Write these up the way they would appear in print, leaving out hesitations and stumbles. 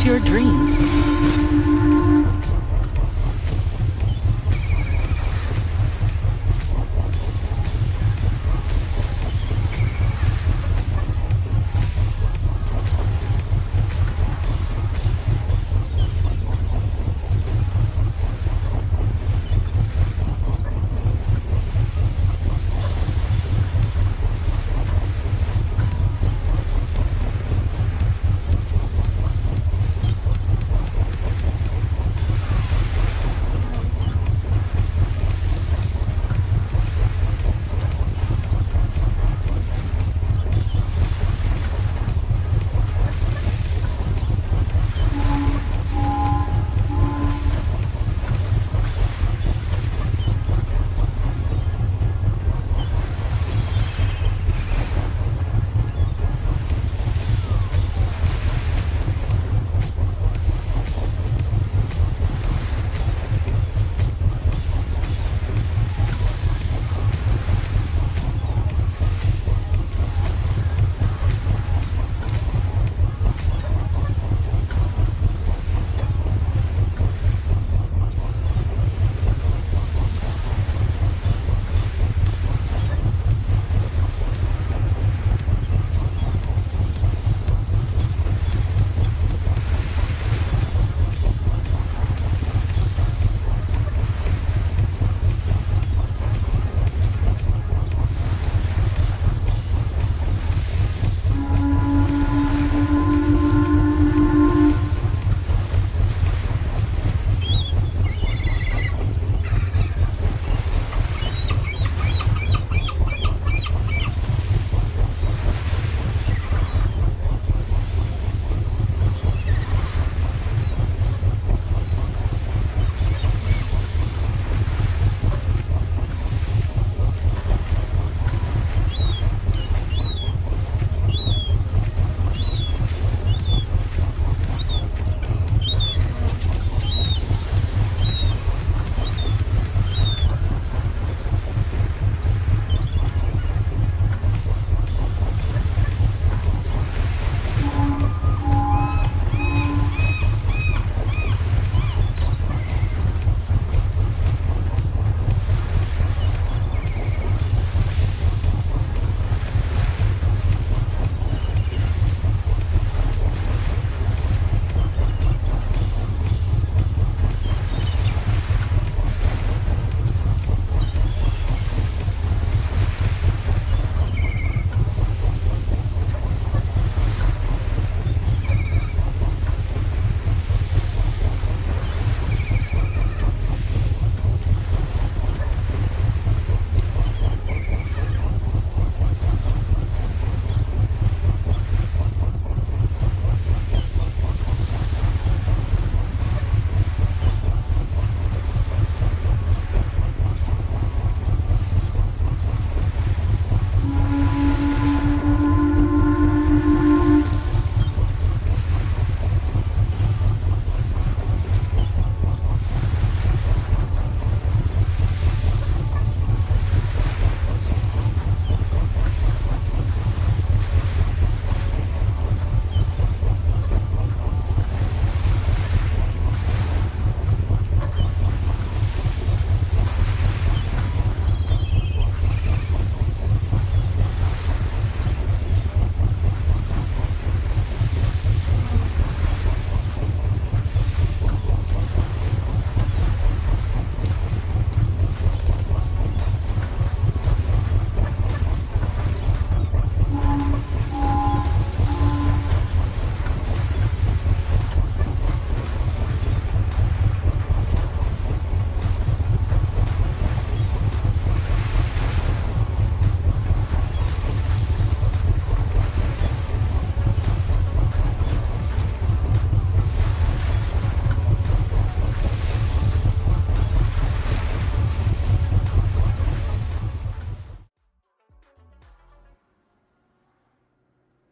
chase your dreams.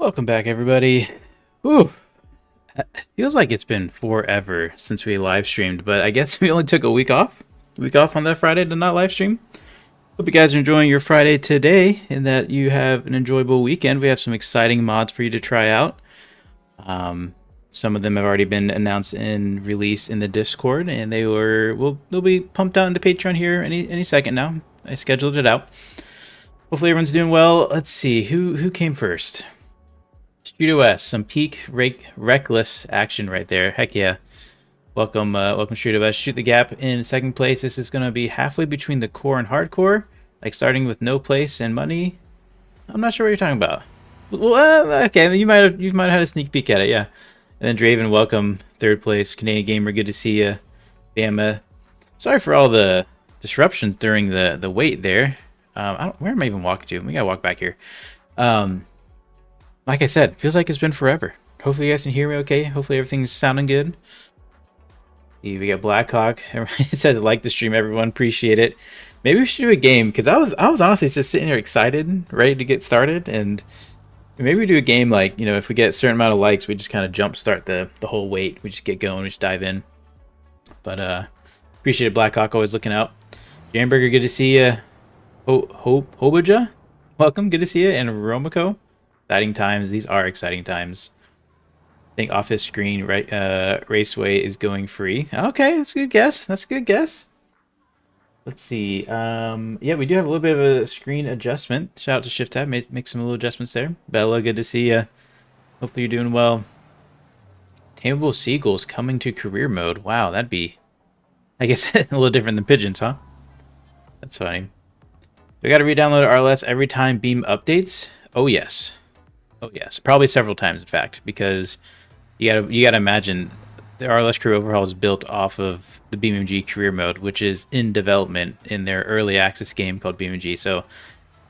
Welcome back, everybody. Whew. Feels like it's been forever since we live streamed, but I guess we only took a week off. On that Friday to not live stream. Hope you guys are enjoying your Friday today and that you have an enjoyable weekend. We have some exciting mods for you to try out. Some of them have already been announced and released in the Discord, and they'll be pumped out into Patreon here any second now. I scheduled it out. Hopefully everyone's doing well. Let's see who came first. StreetOS, some peak reckless action right there. Heck yeah. Welcome StreetOS. Shoot the Gap in second place. This is gonna be halfway between the core and hardcore, like starting with no place and money. I'm not sure what you're talking about. Well, okay, you might have had a sneak peek at it, yeah. And then Draven, welcome third place. Canadian Gamer, good to see you. Bama, sorry for all the disruptions during the wait there. Where am I even walking to? We gotta walk back here. Like I said, feels like it's been forever. Hopefully you guys can hear me okay. Hopefully everything's sounding good. We got Blackhawk. It says like the stream, everyone. Appreciate it. Maybe we should do a game, because I was honestly just sitting here excited, ready to get started, and maybe we do a game like, you know, if we get a certain amount of likes, we just kind of jumpstart the whole wait. We just get going, we just dive in. But appreciate it, Blackhawk, always looking out. Jamburger, good to see you. Hobaja, welcome, good to see you. And Romako, exciting times. These are exciting times. I think Office Screen Raceway is going free. Okay, that's a good guess. That's a good guess. Let's see. Yeah, we do have a little bit of a screen adjustment. Shout out to Shift Tab. Make some little adjustments there. Bella, good to see you. Hopefully you're doing well. Tameable Seagulls coming to career mode. Wow, that'd be, I guess, a little different than pigeons, huh? That's funny. We got to re-download RLS every time Beam updates. Oh yes. Oh yes. Probably several times, in fact, because you gotta imagine the RLS Crew Overhaul is built off of the BeamNG career mode, which is in development in their early access game called BeamNG. So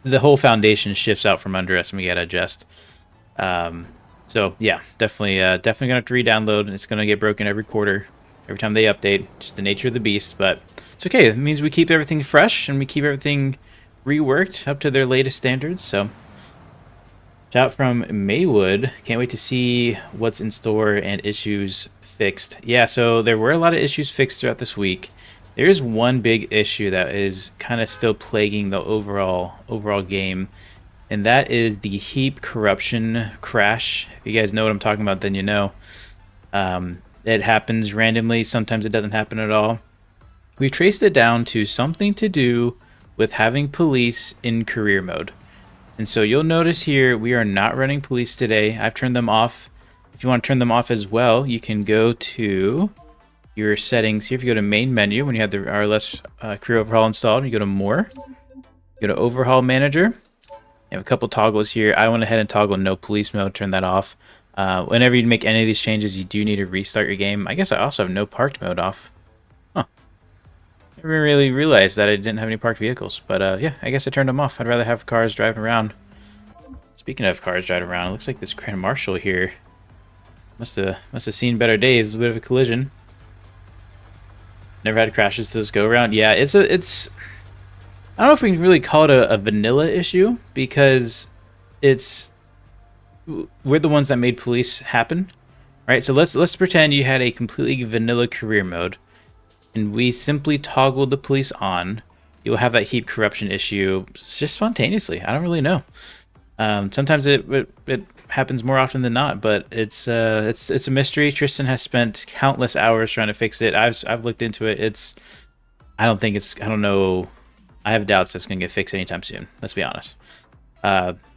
the whole foundation shifts out from under us, and we gotta adjust. So yeah, definitely gonna have to re-download, and it's gonna get broken every quarter, every time they update. Just the nature of the beast, but it's okay. It means we keep everything fresh and we keep everything reworked up to their latest standards. So shout out from Maywood. Can't wait to see what's in store and issues fixed. Yeah, so there were a lot of issues fixed throughout this week. There is one big issue that is kind of still plaguing the overall game, and that is the heap corruption crash. If you guys know what I'm talking about, then you know. It happens randomly. Sometimes it doesn't happen at all. We've traced it down to something to do with having police in career mode. And so you'll notice here, we are not running police today. I've turned them off. If you want to turn them off as well, you can go to your settings here. If you go to main menu, when you have the RLS Career Overhaul installed, you go to more, you go to Overhaul Manager. You have a couple toggles here. I went ahead and toggled no police mode, turn that off. Whenever you make any of these changes, you do need to restart your game. I guess I also have no parked mode off. Huh. Never really realized that I didn't have any parked vehicles, but yeah, I guess I turned them off. I'd rather have cars driving around. Speaking of cars driving around, it looks like this Grand Marshal here must have seen better days. A bit of a collision. Never had crashes to this go around. Yeah, it's I don't know if we can really call it a vanilla issue, because we're the ones that made police happen, right? So let's pretend you had a completely vanilla career mode, and we simply toggled the police on. You'll have that heap corruption issue just spontaneously. I don't really know. Sometimes it happens more often than not, but it's a mystery. Tristan has spent countless hours trying to fix it. I've looked into it. I don't know. I have doubts that's gonna get fixed anytime soon. Let's be honest.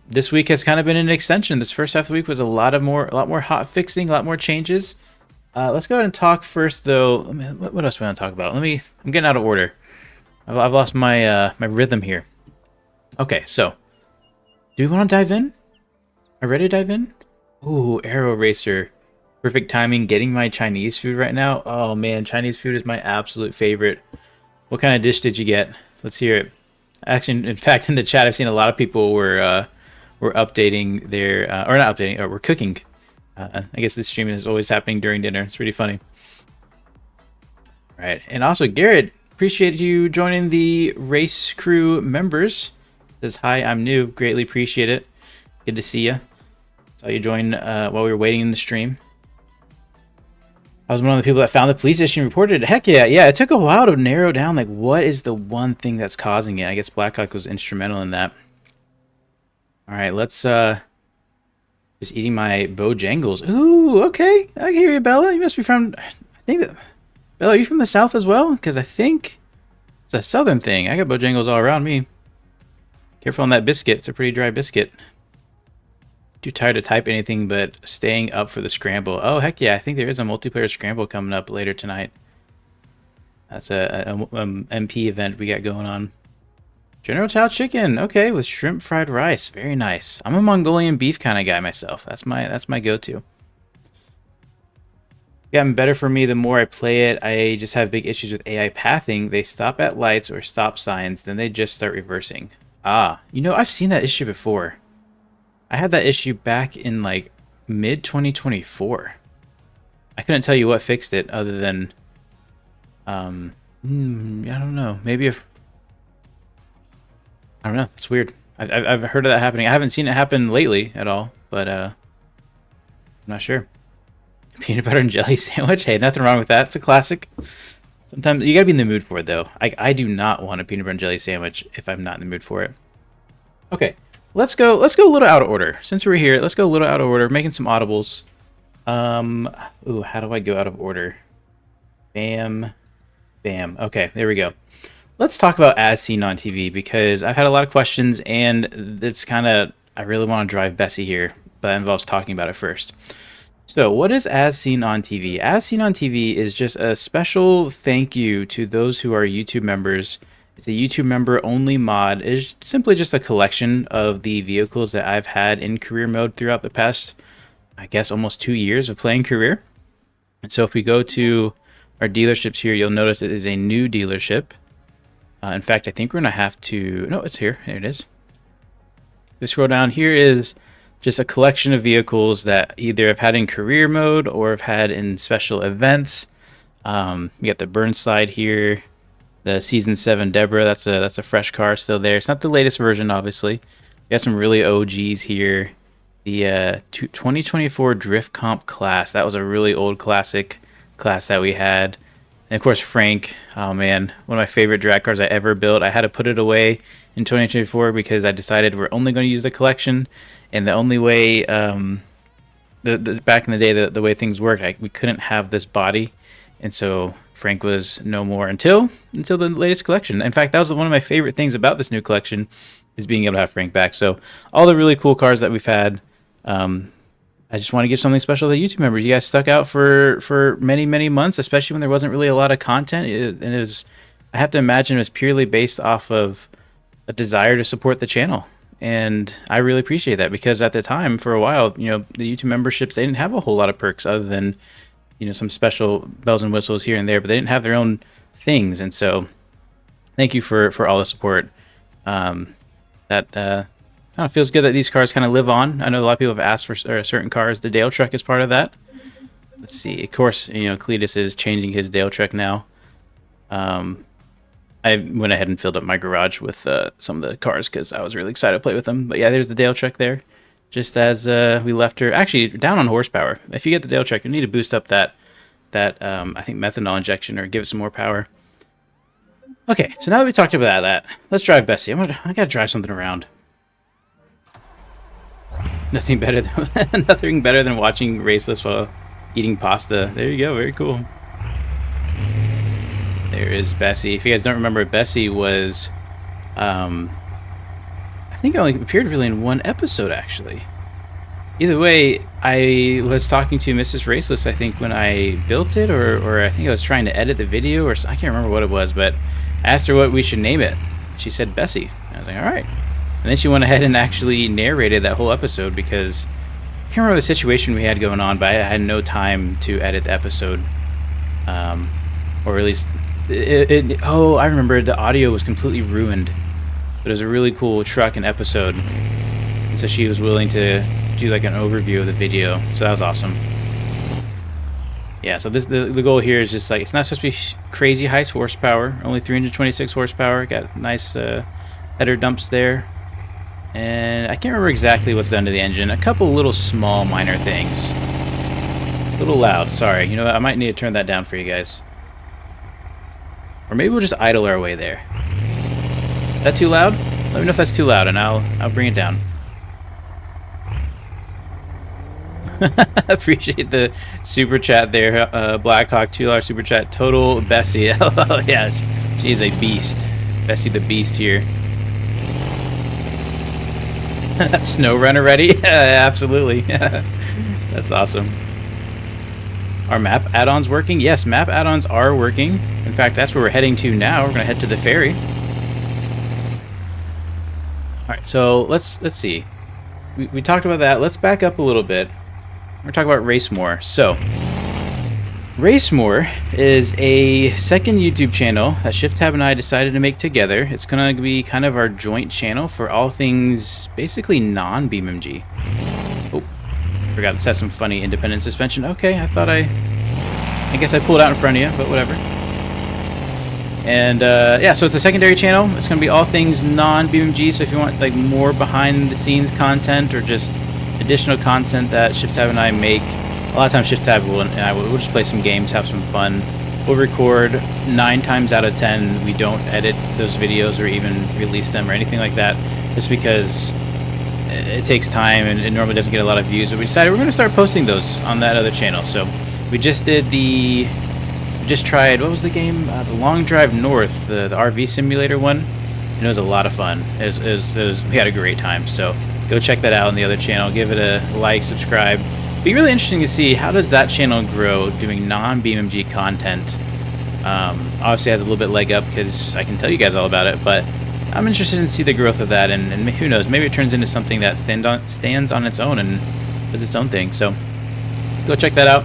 This week has kind of been an extension. This first half of the week was a lot more hot fixing, a lot more changes. Let's go ahead and talk first, though. What else do we want to talk about? I'm getting out of order. I've lost my my rhythm here. Okay, so do we want to dive in? Are we ready to dive in? Ooh, Aero Racer. Perfect timing. Getting my Chinese food right now. Oh man, Chinese food is my absolute favorite. What kind of dish did you get? Let's hear it. Actually, in fact, in the chat, I've seen a lot of people were updating their or not updating, or were cooking. I guess this stream is always happening during dinner. It's pretty funny. All right, and also Garrett, appreciate you joining the race crew members. Says hi, I'm new. Greatly appreciate it. Good to see you. Saw you join while we were waiting in the stream. I was one of the people that found the police issue and reported it. Heck yeah, yeah. It took a while to narrow down like what is the one thing that's causing it. I guess Blackhawk was instrumental in that. All right, let's Just eating my Bojangles. Ooh, okay. I hear you, Bella. You must be from... I think that... Bella, are you from the South as well? Because I think it's a Southern thing. I got Bojangles all around me. Careful on that biscuit. It's a pretty dry biscuit. Too tired to type anything but staying up for the scramble. Oh, heck yeah. I think there is a multiplayer scramble coming up later tonight. That's a MP event we got going on. General Chow chicken, okay, with shrimp fried rice, very nice. I'm a Mongolian beef kind of guy myself. That's my go-to. Gotten better for me the more I play it. I just have big issues with AI pathing. They stop at lights or stop signs, then they just start reversing. Ah, you know, I've seen that issue before. I had that issue back in like mid 2024. I couldn't tell you what fixed it other than I don't know. Maybe if I don't know. It's weird. I've heard of that happening. I haven't seen it happen lately at all, but I'm not sure. Peanut butter and jelly sandwich. Hey, nothing wrong with that. It's a classic. Sometimes you gotta be in the mood for it, though. I do not want a peanut butter and jelly sandwich if I'm not in the mood for it. Okay, let's go a little out of order. Since we're here, let's go a little out of order. Making some audibles. Ooh, how do I go out of order? Bam, bam. Okay, there we go. Let's talk about as seen on TV because I've had a lot of questions and it's kind of, I really want to drive Bessie here, but that involves talking about it first. So what is as seen on TV? As seen on TV is just a special thank you to those who are YouTube members. It's a YouTube member only mod. It's simply just a collection of the vehicles that I've had in career mode throughout the past, I guess, almost 2 years of playing career. And so if we go to our dealerships here, you'll notice it is a new dealership. In fact, I think we're going to have to... No, it's here. There it is. If we scroll down, here is just a collection of vehicles that either I've had in career mode or have had in special events. We got the Burnside here. The Season 7 Deborah, that's a fresh car still there. It's not the latest version, obviously. We got some really OGs here. The 2024 Drift Comp class. That was a really old classic class that we had. And of course, Frank, oh man, one of my favorite drag cars I ever built. I had to put it away in 2024 because I decided we're only going to use the collection. And the only way, back in the day, the way things worked, we couldn't have this body. And so Frank was no more until the latest collection. In fact, that was one of my favorite things about this new collection is being able to have Frank back. So all the really cool cars that we've had, I just want to give something special to YouTube members. You guys stuck out for many, many months, especially when there wasn't really a lot of content. I have to imagine it was purely based off of a desire to support the channel. And I really appreciate that because at the time, for a while, you know, the YouTube memberships, they didn't have a whole lot of perks other than, you know, some special bells and whistles here and there, but they didn't have their own things. And so thank you for all the support. It feels good that these cars kind of live on. I know a lot of people have asked for certain cars. The Dale truck is part of that. Let's see. Of course, you know, Cletus is changing his Dale truck now. I went ahead and filled up my garage with some of the cars because I was really excited to play with them. But yeah, there's the Dale truck there. Just as we left her, actually down on horsepower. If you get the Dale truck, you need to boost up that I think methanol injection or give it some more power. Okay, so now that we talked about that, let's drive Bessie. I gotta drive something around. Nothing better than watching Raceless while eating pasta. There you go, very cool. There is Bessie. If you guys don't remember, Bessie was, I think it only appeared really in one episode, actually. Either way, I was talking to Mrs. Raceless, I think, when I built it, or I think I was trying to edit the video, or I can't remember what it was, but I asked her what we should name it. She said Bessie. I was like, all right. And then she went ahead and actually narrated that whole episode because I can't remember the situation we had going on, but I had no time to edit the episode. Or at least, oh, I remember the audio was completely ruined. But it was a really cool truck and episode. And so she was willing to do like an overview of the video. So that was awesome. Yeah, so the goal here is just like, it's not supposed to be crazy high horsepower. Only 326 horsepower. Got nice header dumps there. And I can't remember exactly what's done to the engine. A couple little small minor things. A little loud, sorry. You know what, I might need to turn that down for you guys. Or maybe we'll just idle our way there. Is that too loud? Let me know if that's too loud and I'll bring it down. Appreciate the super chat there, Blackhawk $2 super chat. Total Bessie. Oh yes, she is a beast. Bessie the beast here. Snow runner ready? Absolutely. That's awesome. Are map add-ons working? Yes, map add-ons are working. In fact, that's where we're heading to now. We're gonna head to the ferry. All right, so let's see. We talked about that. Let's back up a little bit. We're talking about Race More. So, Race More is a second YouTube channel that ShiftTab and I decided to make together. It's gonna be kind of our joint channel for all things basically non-BeamNG. Oh, forgot to set some funny independent suspension. Okay, I guess I pulled out in front of you, but whatever. And yeah, so it's a secondary channel. It's going to be all things non-BeamNG. So if you want like more behind-the-scenes content or just additional content that ShiftTab and I make, a lot of times ShiftTab and I will just play some games, have some fun. We'll record 9 times out of 10. We don't edit those videos or even release them or anything like that, just because it takes time and it normally doesn't get a lot of views. But we decided we're going to start posting those on that other channel. So we just tried, what was the game? The Long Drive North, the RV simulator one. And it was a lot of fun. We had a great time. So go check that out on the other channel. Give it a like, subscribe. Be really interesting to see how does that channel grow doing non-BeamNG content. Obviously it has a little bit leg up because I can tell you guys all about it, but I'm interested in see the growth of that, and who knows, maybe it turns into something that stands on its own and does its own thing. So go check that out.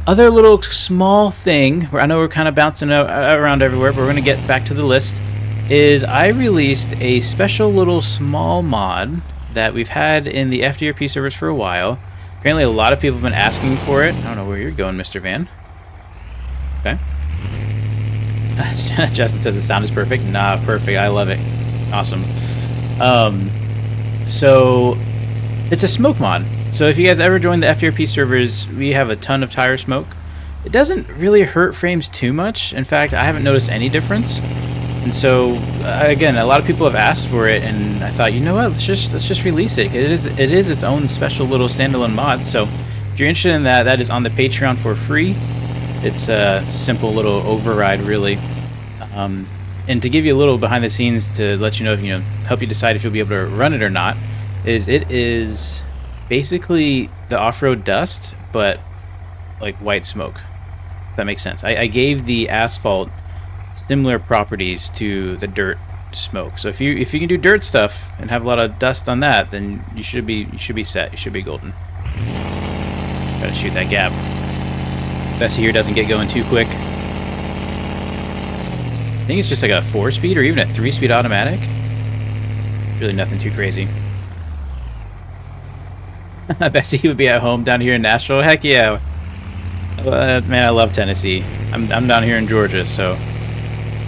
Other little small thing, where I know we're kind of bouncing around everywhere, but we're going to get back to the list, is I released a special little small mod that we've had in the FDRP servers for a while. Apparently a lot of people have been asking for it. I don't know where you're going, Mr. Van. Okay. Justin says the sound is perfect. Nah, perfect. I love it. Awesome. So it's a smoke mod. So if you guys ever join the FDRP servers, we have a ton of tire smoke. It doesn't really hurt frames too much. In fact, I haven't noticed any difference. And so again, a lot of people have asked for it, and I thought, you know what, let's just release it. It is its own special little standalone mod. So if you're interested in that, that is on the Patreon for free. It's a simple little override, really. And to give you a little behind the scenes to let you know, help you decide if you'll be able to run it or not, it is basically the off-road dust, but like white smoke. If that makes sense. I gave the asphalt similar properties to the dirt smoke. So if you can do dirt stuff and have a lot of dust on that, then you should be set. You should be golden. Gotta shoot that gap. Bessie here doesn't get going too quick. I think it's just like a 4-speed or even a 3-speed automatic. Really nothing too crazy. Bessie would be at home down here in Nashville. Heck yeah. Man, I love Tennessee. I'm down here in Georgia, so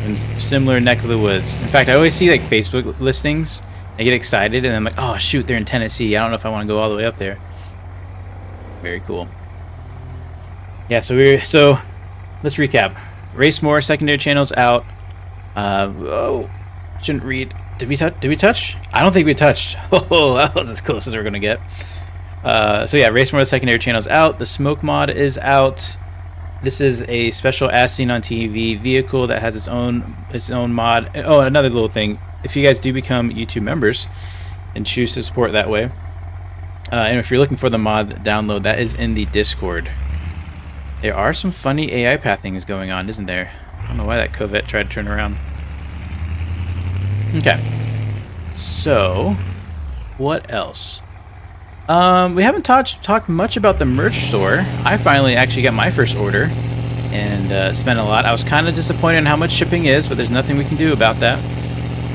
in similar neck of the woods. In fact, I always see like Facebook listings. I get excited and I'm like, oh shoot, they're in Tennessee. I don't know if I want to go all the way up there. Very cool. Yeah, so let's recap. Race More secondary channels out. Shouldn't read. Did we touch? I don't think we touched. Oh, that was as close as we're gonna get. So yeah, Race More secondary channels out. The smoke mod is out. This is a special as seen on TV vehicle that has its own mod. Oh, another little thing. If you guys do become YouTube members and choose to support that way, and if you're looking for the mod download, that is in the Discord. There are some funny AI pathings going on, isn't there? I don't know why that Corvette tried to turn around. Okay. So, what else? We haven't talked much about the merch store. I finally actually got my first order and spent a lot. I was kind of disappointed in how much shipping is, but there's nothing we can do about that.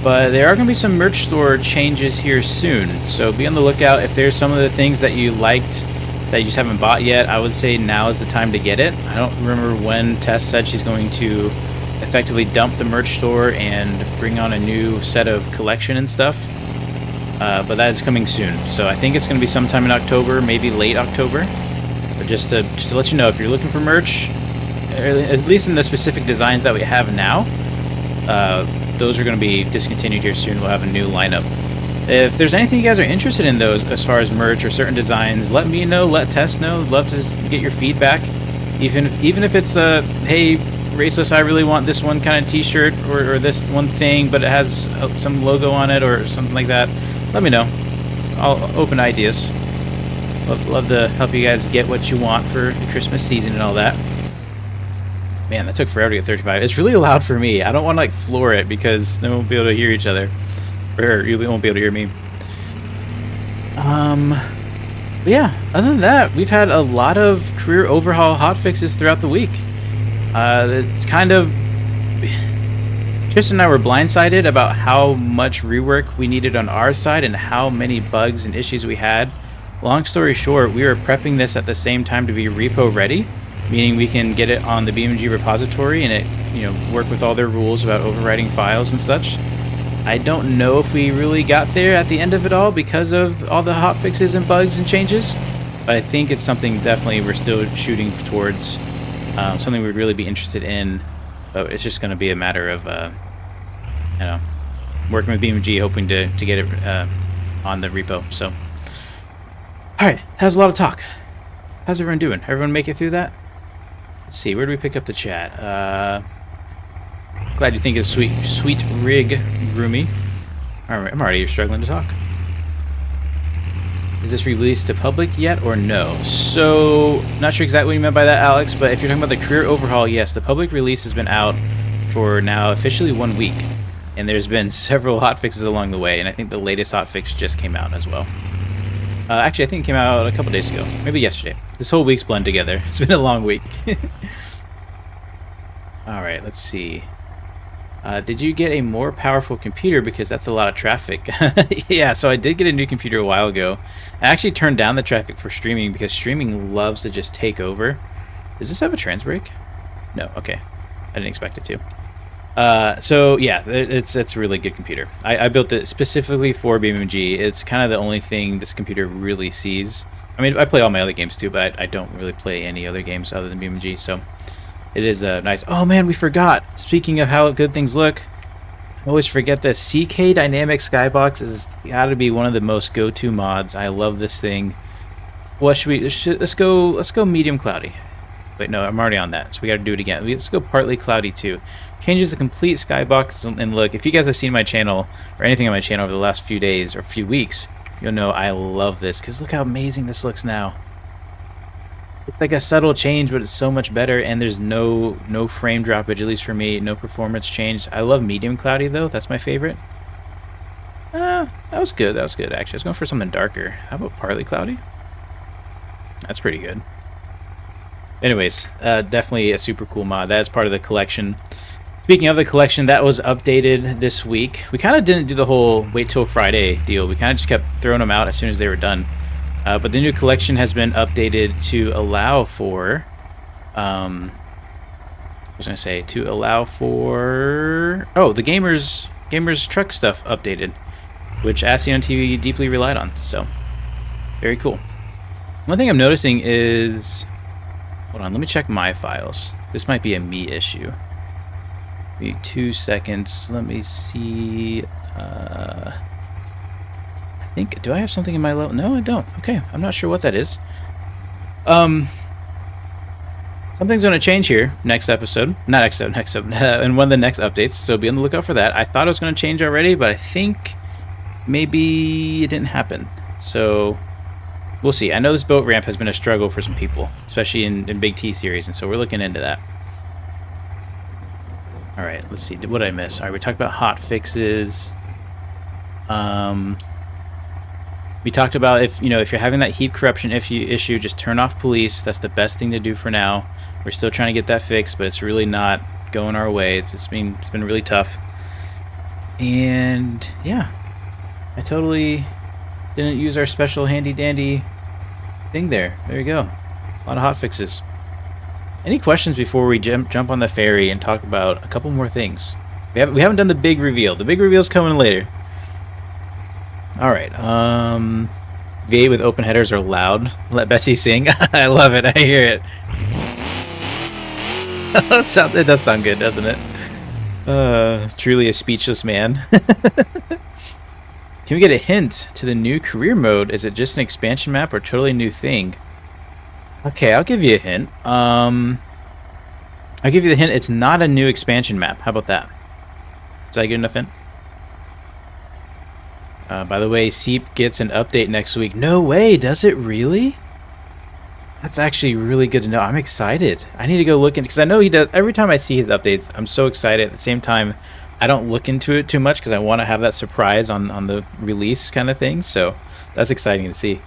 But there are going to be some merch store changes here soon, so be on the lookout. If there's some of the things that you liked that you just haven't bought yet, I would say now is the time to get it. I don't remember when Tess said she's going to effectively dump the merch store and bring on a new set of collection and stuff. But that is coming soon. So I think it's going to be sometime in October, maybe late October. But just to let you know, if you're looking for merch, at least in the specific designs that we have now, those are going to be discontinued here soon. We'll have a new lineup. If there's anything you guys are interested in, though, as far as merch or certain designs, let me know, let Tess know. Love to get your feedback. Even if it's hey, Raceless, I really want this one kind of t-shirt or this one thing, but it has some logo on it or something like that, let me know. I'll open ideas. Love to help you guys get what you want for the Christmas season and all that. Man, that took forever to get 35. It's really loud for me. I don't want to like floor it because then we won't be able to hear each other. Or you won't be able to hear me. But yeah, other than that, we've had a lot of career overhaul hotfixes throughout the week. It's kind of... Tristan and I were blindsided about how much rework we needed on our side and how many bugs and issues we had. Long story short, we were prepping this at the same time to be repo ready, meaning we can get it on the BeamNG repository and it, you know, work with all their rules about overwriting files and such. I don't know if we really got there at the end of it all because of all the hotfixes and bugs and changes, but I think it's something definitely we're still shooting towards, something we'd really be interested in. But it's just going to be a matter of, you know, working with BeamNG, hoping to get it on the repo. So, all right, that was a lot of talk. How's everyone doing? Everyone make it through that? Let's see, where do we pick up the chat? Glad you think it's sweet rig, Groomy. Alright, I'm already struggling to talk. Is this released to public yet or no? So, not sure exactly what you meant by that, Alex, but if you're talking about the career overhaul, yes, the public release has been out for now officially 1 week. And there's been several hotfixes along the way, and I think the latest hotfix just came out as well. Actually, I think it came out a couple days ago. Maybe yesterday. This whole week's blend together. It's been a long week. Alright, let's see. Did you get a more powerful computer? Because that's a lot of traffic. Yeah, so I did get a new computer a while ago. I actually turned down the traffic for streaming because streaming loves to just take over. Does this have a trans brake? No, okay. I didn't expect it to. So yeah, it's a really good computer. I built it specifically for BeamNG. It's kind of the only thing this computer really sees. I mean, I play all my other games too, but I don't really play any other games other than BeamNG, so it is nice. Oh man, we forgot. Speaking of how good things look, I always forget this. CK Dynamic Skybox has got to be one of the most go-to mods. I love this thing. What should we? Let's go medium cloudy. Wait, no, I'm already on that, so we got to do it again. Let's go partly cloudy too. Changes the complete skybox, and look, if you guys have seen my channel or anything on my channel over the last few days or few weeks, you'll know I love this because look how amazing this looks now. It's like a subtle change, but it's so much better, and there's no frame droppage, at least for me, no performance change. I love medium cloudy though, that's my favorite. That was good, actually. I was going for something darker. How about partly cloudy? That's pretty good. Anyways, definitely a super cool mod. That is part of the collection. Speaking of the collection, that was updated this week. We kind of didn't do the whole wait till Friday deal. We kind of just kept throwing them out as soon as they were done. But the new collection has been updated to allow for, the gamers truck stuff updated, which Ascion TV deeply relied on. So, very cool. One thing I'm noticing is, hold on, let me check my files. This might be a me issue. Give me 2 seconds. Let me see. Do I have something in my level? No, I don't. Okay, I'm not sure what that is. Something's going to change here next episode. Not next episode, in one of the next updates, so be on the lookout for that. I thought it was going to change already, but I think maybe it didn't happen. So, we'll see. I know this boat ramp has been a struggle for some people, especially in Big T series, and so we're looking into that. Alright, let's see. What did I miss? Alright, we talked about hot fixes. We talked about if you're having that heap corruption issue, just turn off police. That's the best thing to do for now. We're still trying to get that fixed, but it's really not going our way. It's been really tough. And yeah, I totally didn't use our special handy dandy thing there. There you go. A lot of hot fixes. Any questions before we jump on the ferry and talk about a couple more things? We haven't done the big reveal. The big reveal's coming later. Alright, V8 with open headers are loud. Let Bessie sing. I love it, I hear it. It does sound good, doesn't it? Truly a speechless man. Can we get a hint to the new career mode? Is it just an expansion map or totally new thing? Okay, I'll give you a hint. I'll give you the hint. It's not a new expansion map. How about that? Is that a good enough hint? By the way, Seep gets an update next week. No way, does it really? That's actually really good to know. I'm excited. I need to go look into, because I know he does. Every time I see his updates, I'm so excited. At the same time, I don't look into it too much because I want to have that surprise on the release kind of thing. So that's exciting to see.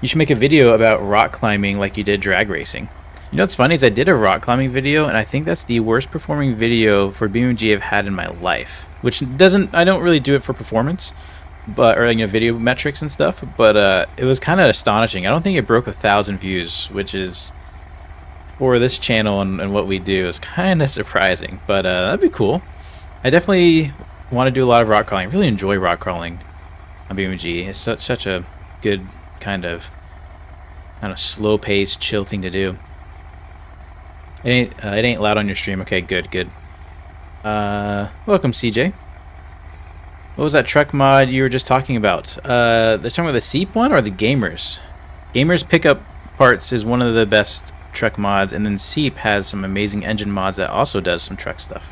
You should make a video about rock climbing like you did drag racing. You know what's funny is I did a rock climbing video, and I think that's the worst performing video for BeamNG I've had in my life. Which doesn't, I don't really do it for performance, but or video metrics and stuff. But it was kind of astonishing. I don't think it broke 1,000 views, which is for this channel and what we do is kind of surprising. But that'd be cool. I definitely want to do a lot of rock crawling. I really enjoy rock crawling on BeamNG. It's such a good kind of slow-paced, chill thing to do. It ain't loud on your stream. Okay, good. Welcome, CJ. What was that truck mod you were just talking about? They're talking about the Seep one or the Gamers? Gamers Pickup Parts is one of the best truck mods, and then Seep has some amazing engine mods that also does some truck stuff.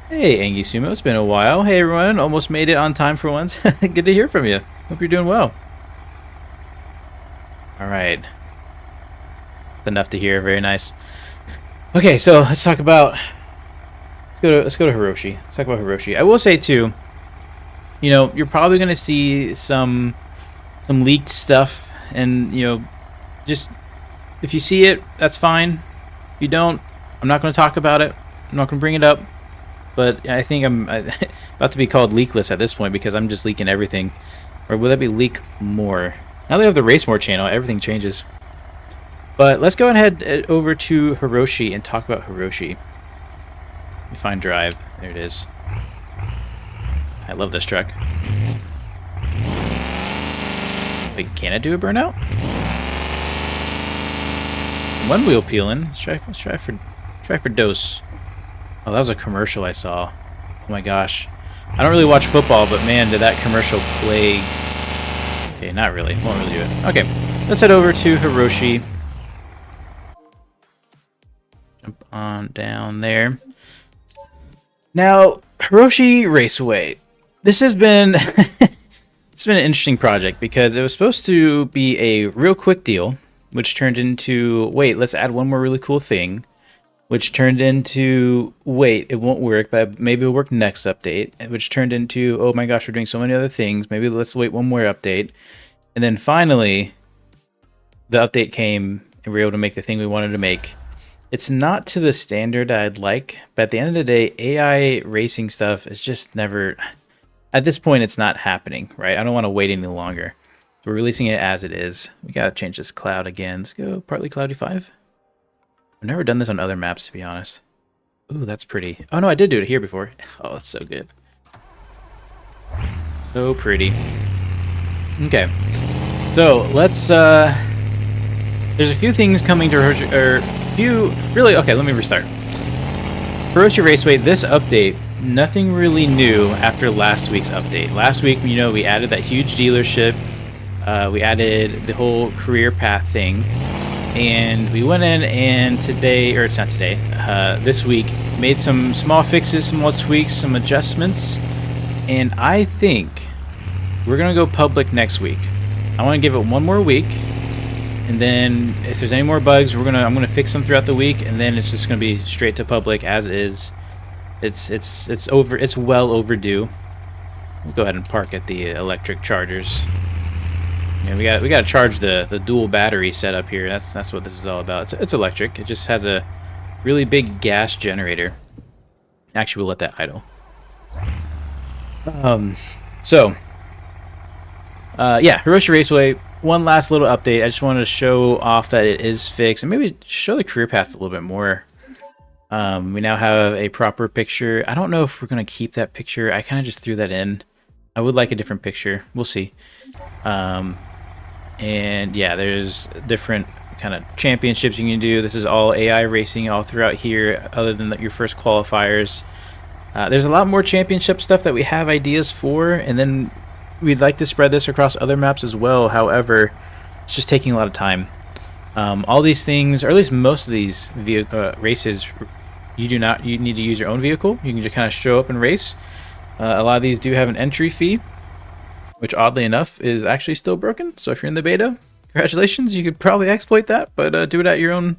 Hey, Angie Sumo, it's been a while. Hey, everyone, almost made it on time for once. Good to hear from you. Hope you're doing well. All right. That's enough to hear. Very nice. Okay, so let's talk about. Let's go to Hiroshi. Let's talk about Hiroshi. I will say too. You know, you're probably gonna see some leaked stuff, and you know, just if you see it, that's fine. If you don't, I'm not gonna talk about it. I'm not gonna bring it up. But I think I'm about to be called leakless at this point because I'm just leaking everything. Or will that be leak more? Now they have the Race More channel, everything changes. But let's go ahead over to Hiroshi and talk about Hiroshi. Let me find drive. There it is. I love this truck. Wait, can it do a burnout? One wheel peeling. Let's try for dose. Oh, that was a commercial I saw. Oh my gosh. I don't really watch football, but man, did that commercial plague. Okay, not really. Won't really do it. Okay, let's head over to Hiroshi. Jump on down there. Now, Hiroshi Raceway. This has been it's been an interesting project because it was supposed to be a real quick deal, which turned into, wait, let's add one more really cool thing, which turned into, wait, it won't work, but maybe it'll work next update, which turned into, oh my gosh, we're doing so many other things, maybe let's wait one more update. And then finally, the update came, and we were able to make the thing we wanted to make. It's not to the standard I'd like, but at the end of the day, AI racing stuff is just never, at this point, it's not happening, right? I don't want to wait any longer. So we're releasing it as it is. We gotta change this cloud again. Let's go partly cloudy 5. I've never done this on other maps, to be honest. Ooh, that's pretty. Oh no, I did do it here before. Oh, that's so good. So pretty. Okay. So, let's, there's a few things coming to Hiroshi, really, okay, let me restart. Hiroshi Raceway, this update, nothing really new after last week's update. Last week, you know, we added that huge dealership. We added the whole career path thing. And we went in and today, or it's not today, this week, made some small fixes, some small tweaks, some adjustments. And I think we're going to go public next week. I want to give it one more week. And then if there's any more bugs, I'm going to fix them throughout the week. And then it's just going to be straight to public as is. It's well overdue. We'll go ahead and park at the electric chargers. Yeah, we got to charge the dual battery setup here. That's what this is all about. It's electric. It just has a really big gas generator. Actually, we'll let that idle. Yeah, Hiroshi Raceway. One last little update. I just wanted to show off that it is fixed, and maybe show the career path a little bit more. We now have a proper picture. I don't know if we're gonna keep that picture. I kind of just threw that in. I would like a different picture. We'll see. And yeah, there's different kind of championships you can do. This is all AI racing all throughout here, other than your first qualifiers. There's a lot more championship stuff that we have ideas for, and then we'd like to spread this across other maps as well. However, it's just taking a lot of time. All these things, or at least most of these races, you need to use your own vehicle. You can just kind of show up and race. A lot of these do have an entry fee, which oddly enough is actually still broken. So if you're in the beta, congratulations, you could probably exploit that, but do it at your own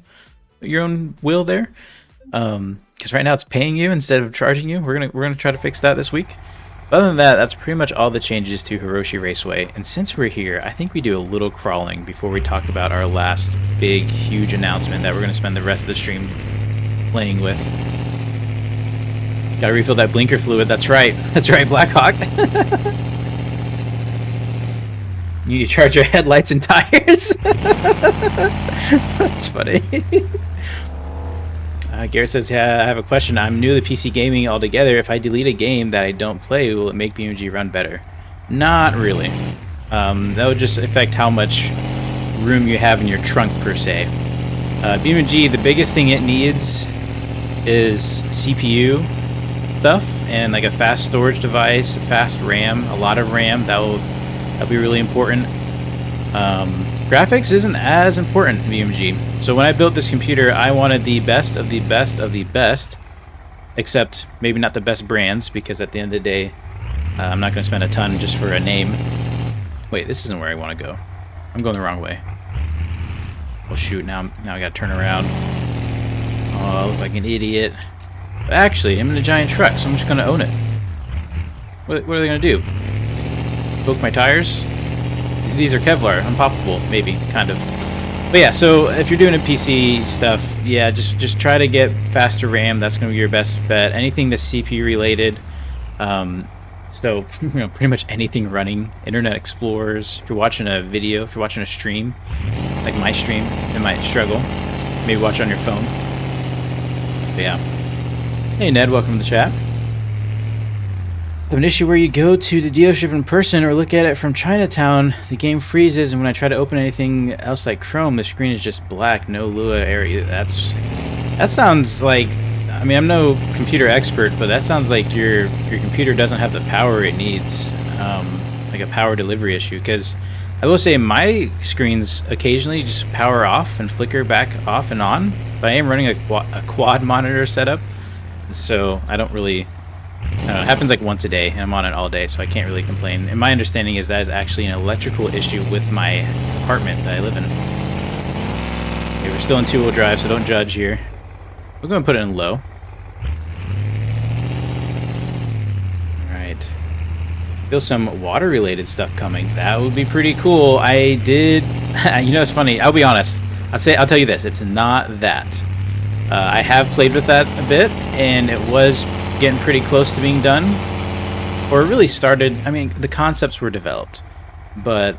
will there. Because right now it's paying you instead of charging you. We're gonna try to fix that this week. Other than that, that's pretty much all the changes to Hiroshi Raceway. And since we're here, I think we do a little crawling before we talk about our last big, huge announcement that we're gonna spend the rest of the stream playing with. Gotta refill that blinker fluid. That's right, Blackhawk. You need to charge your headlights and tires. That's funny. Garrett says, yeah, I have a question. I'm new to PC gaming altogether. If I delete a game that I don't play, will it make BeamNG run better? Not really. That would just affect how much room you have in your trunk, per se. BeamNG, the biggest thing it needs is CPU stuff and like a fast storage device, a fast RAM, a lot of RAM. That'll be really important. Graphics isn't as important in BeamNG. So when I built this computer, I wanted the best of the best of the best, except maybe not the best brands, because at the end of the day, I'm not going to spend a ton just for a name. Wait, this isn't where I want to go. I'm going the wrong way. Oh shoot, now I got to turn around. Oh, I look like an idiot. But actually, I'm in a giant truck, so I'm just going to own it. What are they going to do? Poke my tires? These are Kevlar, unpoppable, maybe, kind of. But yeah, so if you're doing a PC stuff, yeah, just try to get faster RAM. That's going to be your best bet. Anything that's CPU related, so pretty much anything running. Internet Explorers. If you're watching a video, if you're watching a stream, like my stream, it might struggle. Maybe watch it on your phone. But yeah. Hey Ned, welcome to the chat. I have an issue where you go to the dealership in person or look at it from Chinatown, the game freezes, and when I try to open anything else like Chrome, the screen is just black, no Lua area. That sounds like, I mean, I'm no computer expert, but that sounds like your computer doesn't have the power it needs, like a power delivery issue. Because I will say my screens occasionally just power off and flicker back off and on, but I am running a quad monitor setup, so I don't really. It happens like once a day, and I'm on it all day, so I can't really complain. And my understanding is that is actually an electrical issue with my apartment that I live in. Okay, we're still in two-wheel drive, so don't judge here. We're going to put it in low. Alright. Feel some water-related stuff coming. That would be pretty cool. I did... You know, it's funny. I'll be honest. I'll tell you this. It's not that. I have played with that a bit, and it was getting pretty close to being done, or it really started. I mean, the concepts were developed, but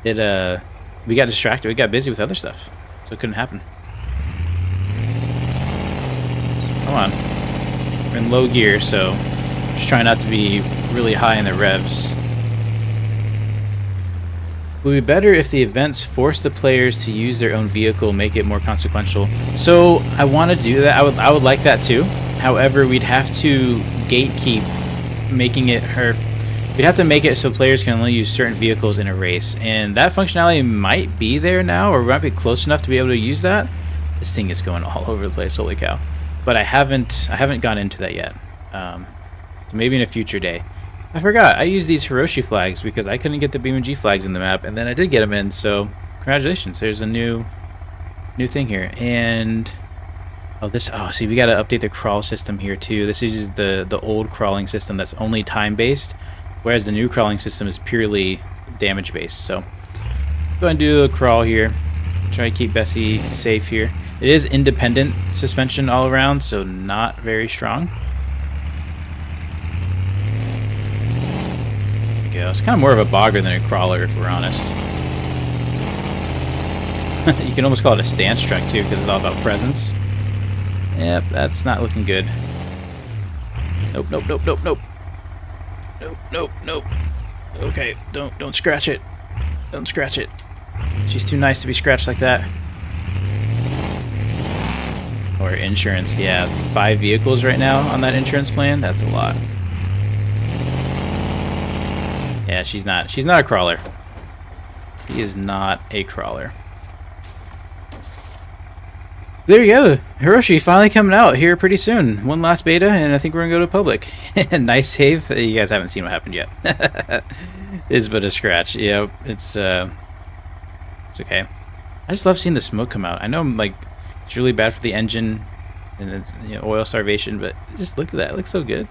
we got distracted. We got busy with other stuff, so it couldn't happen. Come on, we're in low gear, so just trying not to be really high in the revs. It would be better if the events force the players to use their own vehicle, make it more consequential. So I want to do that. I would like that too. However, we'd have to gatekeep making it, or we'd have to make it so players can only use certain vehicles in a race. And that functionality might be there now, or we might be close enough to be able to use that. This thing is going all over the place, holy cow. But I haven't gone into that yet. So maybe in a future day. I forgot, I used these Hiroshi flags because I couldn't get the BeamNG flags in the map, and then I did get them in, so congratulations, there's a new thing here. And see, we gotta update the crawl system here too. This is the old crawling system that's only time-based, whereas the new crawling system is purely damage-based. So go ahead and do a crawl here. Try to keep Bessie safe here. It is independent suspension all around, so not very strong. Go. It's kind of more of a bogger than a crawler, if we're honest. You can almost call it a stance truck too, because it's all about presence. Yep, that's not looking good. Nope, nope, nope, nope, nope. Nope, nope, nope. Okay, don't scratch it. Don't scratch it. She's too nice to be scratched like that. Or insurance, yeah. 5 vehicles right now on that insurance plan. That's a lot. Yeah, she's not a crawler. She is not a crawler. There you go. Hiroshi finally coming out here pretty soon. One last beta, and I think we're gonna go to public. Nice save. You guys haven't seen what happened yet. It's but a scratch. Yeah, it's okay. I just love seeing the smoke come out. I know like it's really bad for the engine and it's, you know, oil starvation, but just look at that. It looks so good.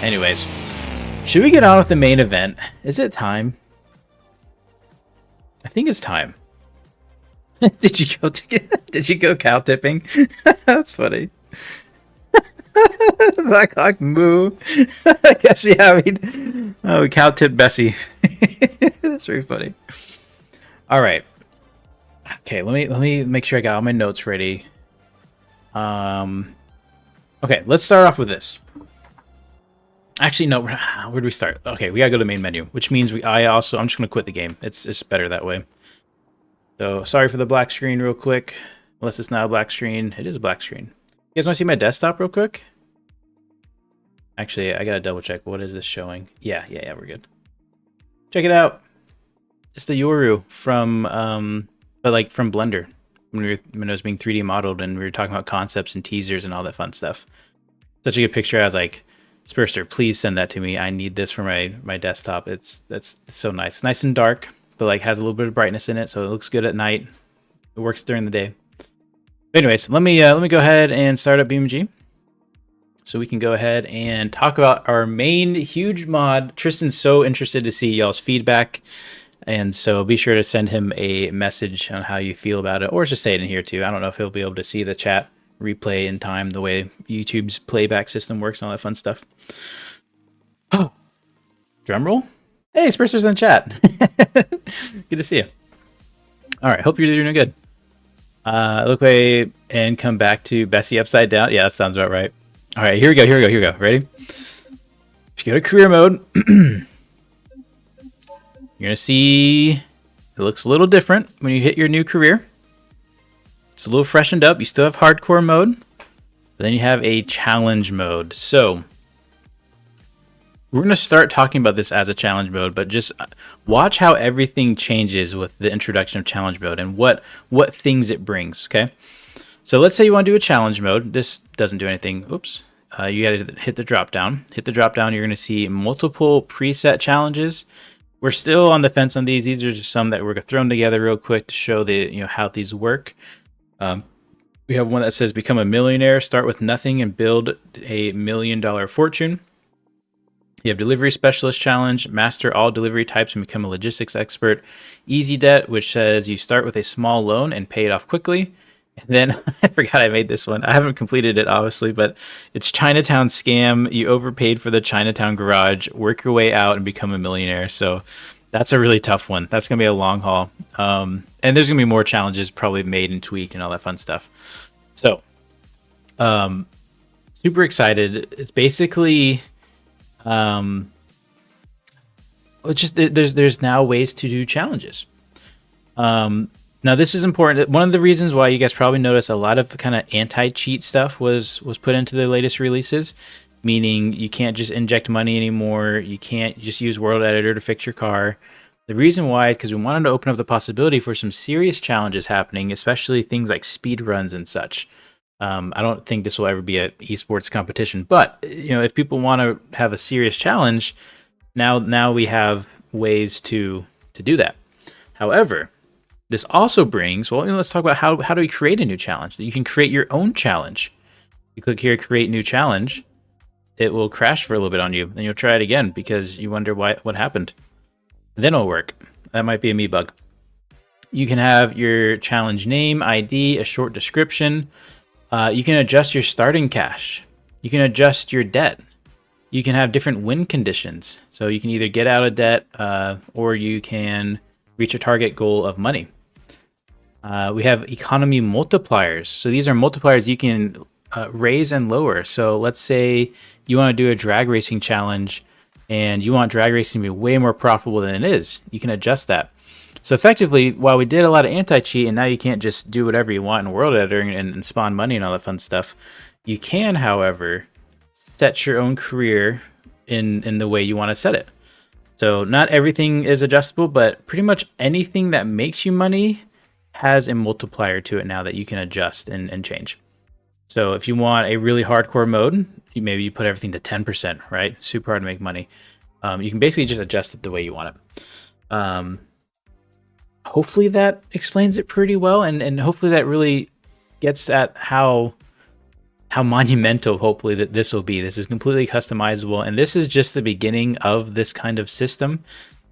Anyways, should we get on with the main event? Is it time? I think it's time. Did you go cow tipping? That's funny. Black Hawk moo. I guess yeah. I mean, oh, cow tip Bessie. That's very funny. All right. Okay, let me make sure I got all my notes ready. Okay, let's start off with this. Actually, no. Where do we start? Okay, we gotta go to the main menu, which means I'm just gonna quit the game. It's better that way. So sorry for the black screen real quick. Unless it's not a black screen. It is a black screen. You guys want to see my desktop real quick? Actually, I gotta double check. What is this showing? Yeah, we're good. Check it out. It's the Yoru from, but like from Blender when it was being 3D modeled and we were talking about concepts and teasers and all that fun stuff. Such a good picture. I was like, Spurster, please send that to me. I need this for my desktop. That's so nice. Nice and dark, but like has a little bit of brightness in it, so it looks good at night. It works during the day. Anyways, let me go ahead and start up BeamNG, so we can go ahead and talk about our main huge mod. Tristan's so interested to see y'all's feedback, and so be sure to send him a message on how you feel about it, or just say it in here too. I don't know if he'll be able to see the chat replay in time the way YouTube's playback system works and all that fun stuff. Oh, drum roll. Hey, Spurster's in chat. Good to see you. All right, hope you're doing good. Look away and come back to Bessie upside down. Yeah, that sounds about right. All right, here we go. Ready? If you go to career mode, you're gonna see it looks a little different when you hit your new career. It's a little freshened up. You still have hardcore mode, but then you have a challenge mode. So we're gonna start talking about this as a challenge mode, but just watch how everything changes with the introduction of challenge mode and what things it brings. Okay, so let's say you want to do a challenge mode. This doesn't do anything. Oops. You got to hit the drop down. Hit the drop down. You're gonna see multiple preset challenges. We're still on the fence on these. These are just some that we're thrown together real quick to show the how these work. We have one that says become a millionaire, start with nothing and build a $1 million fortune. You have delivery specialist challenge, master all delivery types and become a logistics expert. Easy debt, which says you start with a small loan and pay it off quickly. And then I forgot I made this one. I haven't completed it obviously, but it's Chinatown scam. You overpaid for the Chinatown garage, work your way out and become a millionaire. So that's a really tough one. That's going to be a long haul. And there's going to be more challenges probably made and tweaked and all that fun stuff. So, super excited. It's basically, it's just, there's now ways to do challenges. Now this is important. One of the reasons why you guys probably notice a lot of kind of anti-cheat stuff was put into the latest releases. Meaning you can't just inject money anymore. You can't just use World Editor to fix your car. The reason why is because we wanted to open up the possibility for some serious challenges happening, especially things like speed runs and such. I don't think this will ever be an esports competition, but if people want to have a serious challenge, now we have ways to do that. However, this also brings, let's talk about how do we create a new challenge. You can create your own challenge. You click here, create new challenge. It will crash for a little bit on you, and you'll try it again because you wonder what happened. Then it'll work. That might be a me bug. You can have your challenge name, ID, a short description. You can adjust your starting cash. You can adjust your debt. You can have different win conditions. So you can either get out of debt or you can reach a target goal of money. We have economy multipliers. So these are multipliers you can raise and lower. So let's say you want to do a drag racing challenge and you want drag racing to be way more profitable than it is. You can adjust that. So effectively, while we did a lot of anti-cheat, and now you can't just do whatever you want in world editor and spawn money and all that fun stuff, you can, however, set your own career in the way you want to set it. So not everything is adjustable, but pretty much anything that makes you money has a multiplier to it now that you can adjust and change. So if you want a really hardcore mode, maybe you put everything to 10%, right? Super hard to make money. You can basically just adjust it the way you want it. Hopefully that explains it pretty well, and hopefully that really gets at how monumental hopefully that this will be. This is completely customizable, and this is just the beginning of this kind of system.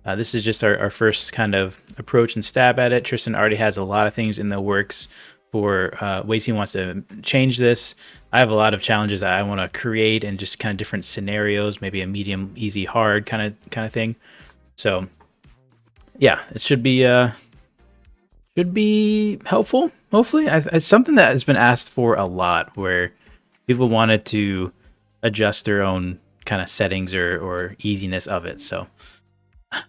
This is just our first kind of approach and stab at it. Tristan already has a lot of things in the works for ways he wants to change this. I have a lot of challenges that I want to create and just kind of different scenarios, maybe a medium, easy, hard kind of thing. So yeah, it should be helpful. Hopefully, it's something that has been asked for a lot, where people wanted to adjust their own kind of settings or easiness of it. So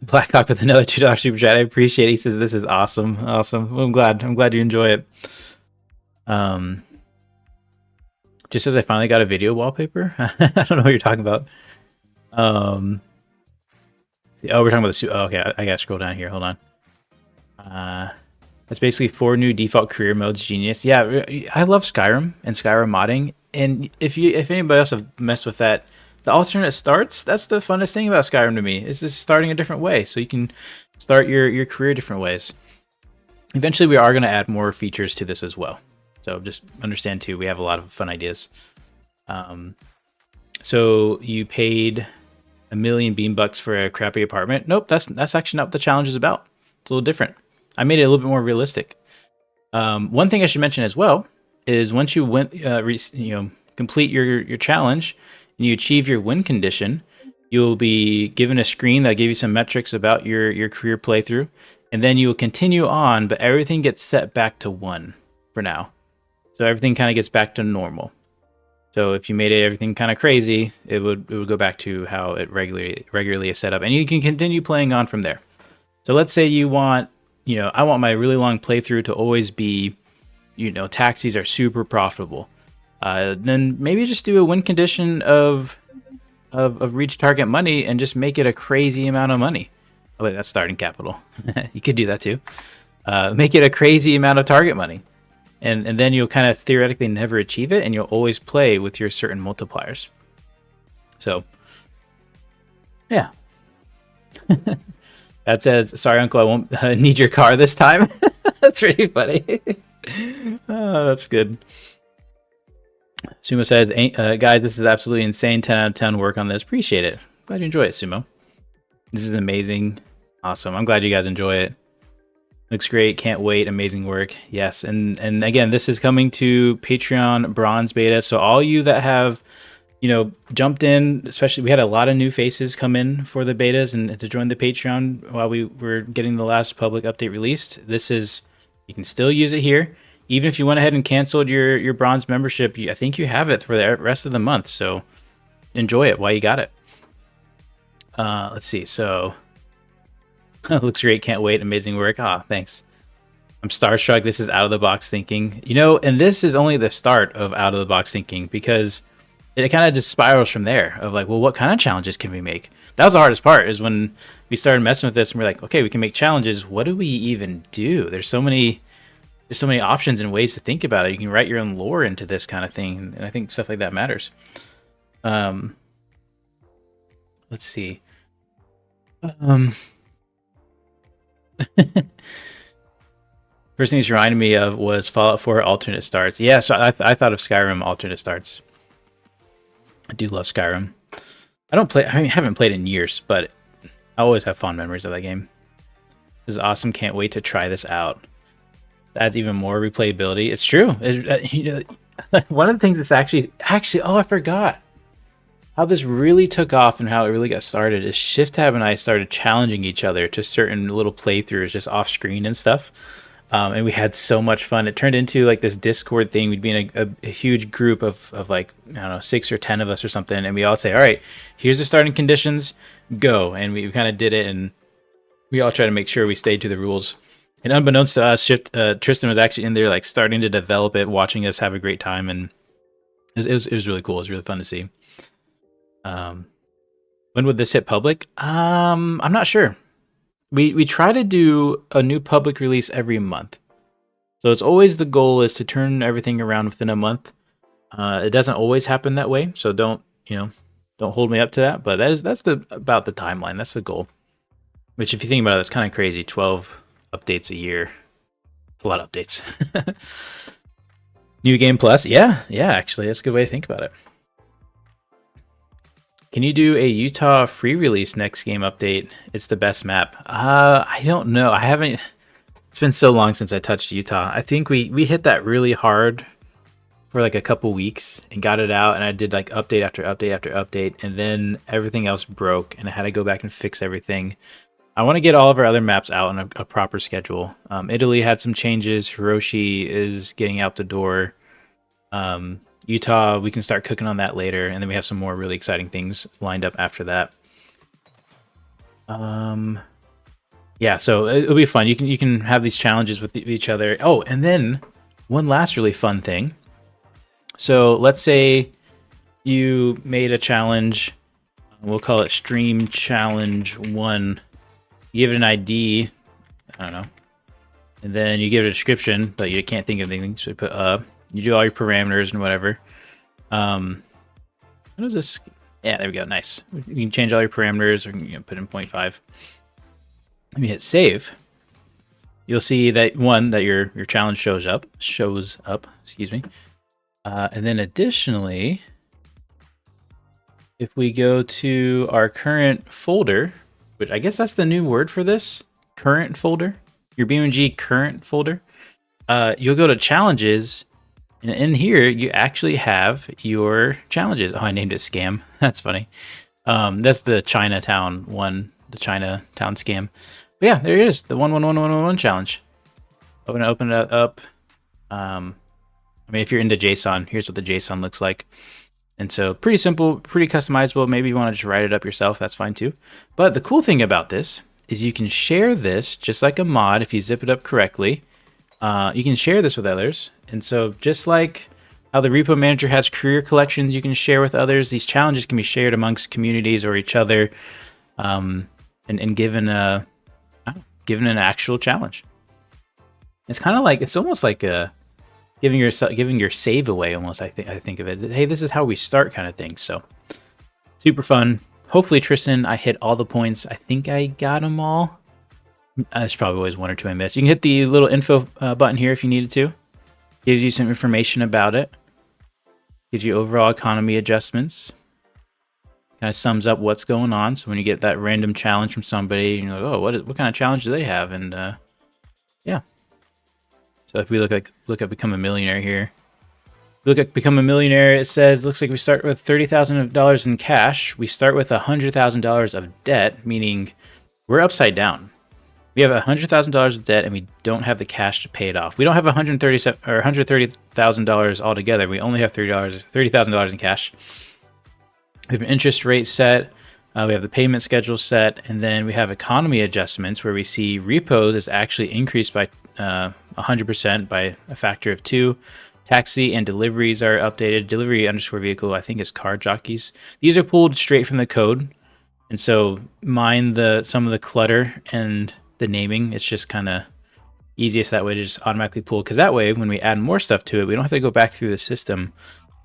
Blackhawk with another $2 super chat. I appreciate it. He says this is awesome. Awesome. Well, I'm glad you enjoy it. Just as I finally got a video wallpaper. I don't know what you're talking about. Oh, we're talking about the suit. Oh, okay, I gotta scroll down here. Hold on. That's basically 4 new default career modes. Genius. Yeah, I love Skyrim and Skyrim modding. And if anybody else have messed with that, the alternate starts, that's the funnest thing about Skyrim to me. It's just starting a different way, so you can start your career different ways. Eventually, we are going to add more features to this as well. So just understand too, we have a lot of fun ideas. So you paid $1 million beam bucks for a crappy apartment? Nope, that's actually not what the challenge is about. It's a little different. I made it a little bit more realistic. One thing I should mention as well is once you complete your challenge and you achieve your win condition, you'll be given a screen that gives you some metrics about your career playthrough, and then you will continue on, but everything gets set back to 1 for now. So everything kind of gets back to normal. So if you made everything kind of crazy, it would go back to how it regularly is set up, and you can continue playing on from there. So let's say you want, I want my really long playthrough to always be, taxis are super profitable. Then maybe just do a win condition of reach target money and just make it a crazy amount of money. Oh wait, that's starting capital. You could do that too. Make it a crazy amount of target money. And then you'll kind of theoretically never achieve it, and you'll always play with your certain multipliers. So, yeah. That says, sorry, uncle, I won't need your car this time. That's really funny. Oh, that's good. Sumo says, guys, this is absolutely insane. 10 out of 10 work on this. Appreciate it. Glad you enjoy it, Sumo. This is amazing. Awesome. I'm glad you guys enjoy it. Looks great. Can't wait. Amazing work. Yes. And again, this is coming to Patreon Bronze Beta. So all you that have, jumped in, especially we had a lot of new faces come in for the betas and to join the Patreon while we were getting the last public update released. You can still use it here. Even if you went ahead and canceled your bronze membership, I think you have it for the rest of the month. So enjoy it while you got it. Let's see. So looks great. Can't wait. Amazing work. Thanks. I'm starstruck. This is out of the box thinking, and this is only the start of out of the box thinking, because it kind of just spirals from there of like, well, what kind of challenges can we make? That was the hardest part, is when we started messing with this and we're like, okay, we can make challenges. What do we even do? There's so many options and ways to think about it. You can write your own lore into this kind of thing, and I think stuff like that matters. Let's see. First thing it's reminded me of was Fallout 4 alternate starts. Yeah, so I thought of Skyrim alternate starts. I do love Skyrim. I haven't played in years, but I always have fond memories of that game. This is awesome. Can't wait to try this out. Adds even more replayability. It's true. One of the things that's actually, oh, I forgot how this really took off and how it really got started is ShiftTab and I started challenging each other to certain little playthroughs just off screen and stuff. And we had so much fun. It turned into like this Discord thing. We'd be in a huge group of like, I don't know, 6 or 10 of us or something. And we all say, all right, here's the starting conditions, go. And we kind of did it. And We all try to make sure we stay to the rules. And unbeknownst to us, Tristan was actually in there, like starting to develop it, watching us have a great time, and it was really cool. It was really fun to see. When would this hit public? I'm not sure. We try to do a new public release every month, so it's always the goal is to turn everything around within a month. It doesn't always happen that way, so don't hold me up to that. But that's about the timeline. That's the goal. Which, if you think about it, that's kind of crazy. 12 updates a year. It's a lot of updates. New Game Plus. Yeah, actually, that's a good way to think about it. Can you do a Utah free release next game update? It's the best map. I don't know. I haven't. It's been so long since I touched Utah. I think we hit that really hard for like a couple weeks and got it out, and I did like update after update after update, and then everything else broke, and I had to go back and fix everything. I want to get all of our other maps out on a proper schedule. Italy had some changes. Hiroshi is getting out the door. Utah, we can start cooking on that later, and then we have some more really exciting things lined up after that. Yeah, so it'll be fun. You can have these challenges with each other. Oh, and then one last really fun thing. So let's say you made a challenge. We'll call it Stream Challenge 1. You give it an ID, I don't know, and then you give it a description, but you can't think of anything, so you put you do all your parameters and whatever. What is this? Yeah, there we go. Nice. You can change all your parameters, or put in 0.5. Let me hit save. You'll see that your challenge shows up. Excuse me. And then additionally, if we go to our current folder, which I guess that's the new word for this, current folder, your BeamNG current folder, you'll go to challenges, and in here you actually have your challenges. Oh, I named it scam. That's funny. That's the Chinatown one, the Chinatown scam. But yeah, there it is, the 11111 challenge. Open it up. I mean, if you're into JSON, here's what the JSON looks like. And so pretty simple, pretty customizable. Maybe you want to just write it up yourself. That's fine too. But the cool thing about this is you can share this just like a mod. If you zip it up correctly, you can share this with others. And so just like how the repo manager has career collections you can share with others, these challenges can be shared amongst communities or each other, and given an actual challenge. It's kind of like, it's almost like giving your save away almost. I think of it. Hey, this is how we start, kind of thing. So super fun. Hopefully, Tristan, I hit all the points. I think I got them all. There's probably always one or two I missed. You can hit the little info button here if you needed to. Gives you some information about it. Gives you overall economy adjustments. Kind of sums up what's going on. So when you get that random challenge from somebody, you're like, oh, what kind of challenge do they have? And yeah. So if we look at Become a Millionaire here, look at Become a Millionaire, it says, looks like we start with $30,000 in cash. We start with $100,000 of debt, meaning we're upside down. We have $100,000 of debt and we don't have the cash to pay it off. We don't have $130,000 altogether. We only have $30,000 in cash. We have an interest rate set. We have the payment schedule set, and then we have economy adjustments where we see repos is actually increased by 100% by a factor of 2. Taxi and deliveries are updated. Delivery _ vehicle, I think, is car jockeys. These are pulled straight from the code, and so mind some of the clutter and the naming. It's just kind of easiest that way to just automatically pull, because that way when we add more stuff to it, we don't have to go back through the system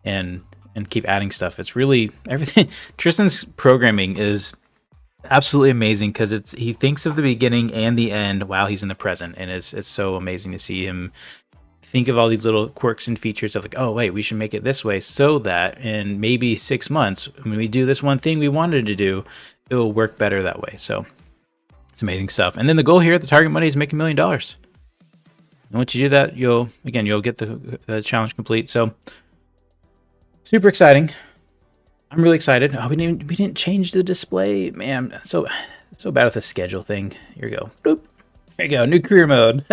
and keep adding stuff. It's really everything. Tristan's programming is absolutely amazing because he thinks of the beginning and the end while he's in the present, and it's so amazing to see him think of all these little quirks and features of like, oh wait, we should make it this way so that in maybe 6 months when we do this one thing we wanted to do, it will work better that way. So it's amazing stuff. And then the goal here at the target money is make $1 million. And once you do that, you'll get the challenge complete. So super exciting. I'm really excited. Oh, we didn't change the display, man. So bad with the schedule thing. Here we go. Boop. There you go. New career mode.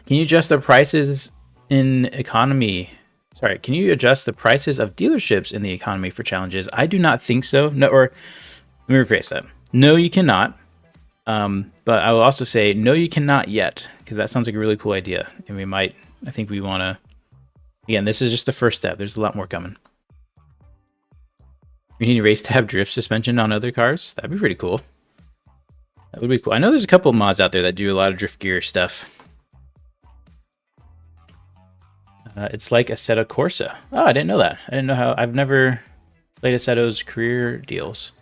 Can you adjust the prices in economy? Sorry, can you adjust the prices of dealerships in the economy for challenges? I do not think so. No, or let me rephrase that. No, you cannot. But I will also say, no, you cannot yet, because that sounds like a really cool idea. And we might, I think we want to, again, this is just the first step. There's a lot more coming. We need a race to have drift suspension on other cars. That'd be pretty cool. That would be cool. I know there's a couple mods out there that do a lot of drift gear stuff. It's like Assetto Corsa. Oh, I didn't know that. I didn't know how. I've never played Assetto's career deals.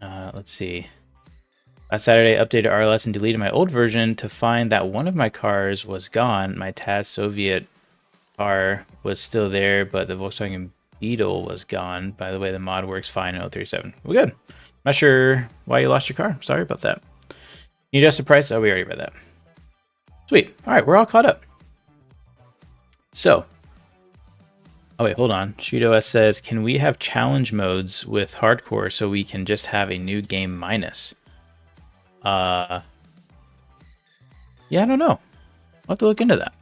Let's see. Last Saturday, I updated RLS and deleted my old version to find that one of my cars was gone. My TAS Soviet car was still there, but the Volkswagen Beetle was gone. By the way, the mod works fine in 037. We're good. Not sure why you lost your car. Sorry about that. You adjust the price? Oh, we already read that. Sweet. All right, we're all caught up. So, oh wait, hold on. ShootOS says, can we have challenge modes with hardcore so we can just have a new game minus? Yeah, I don't know. I'll have to look into that.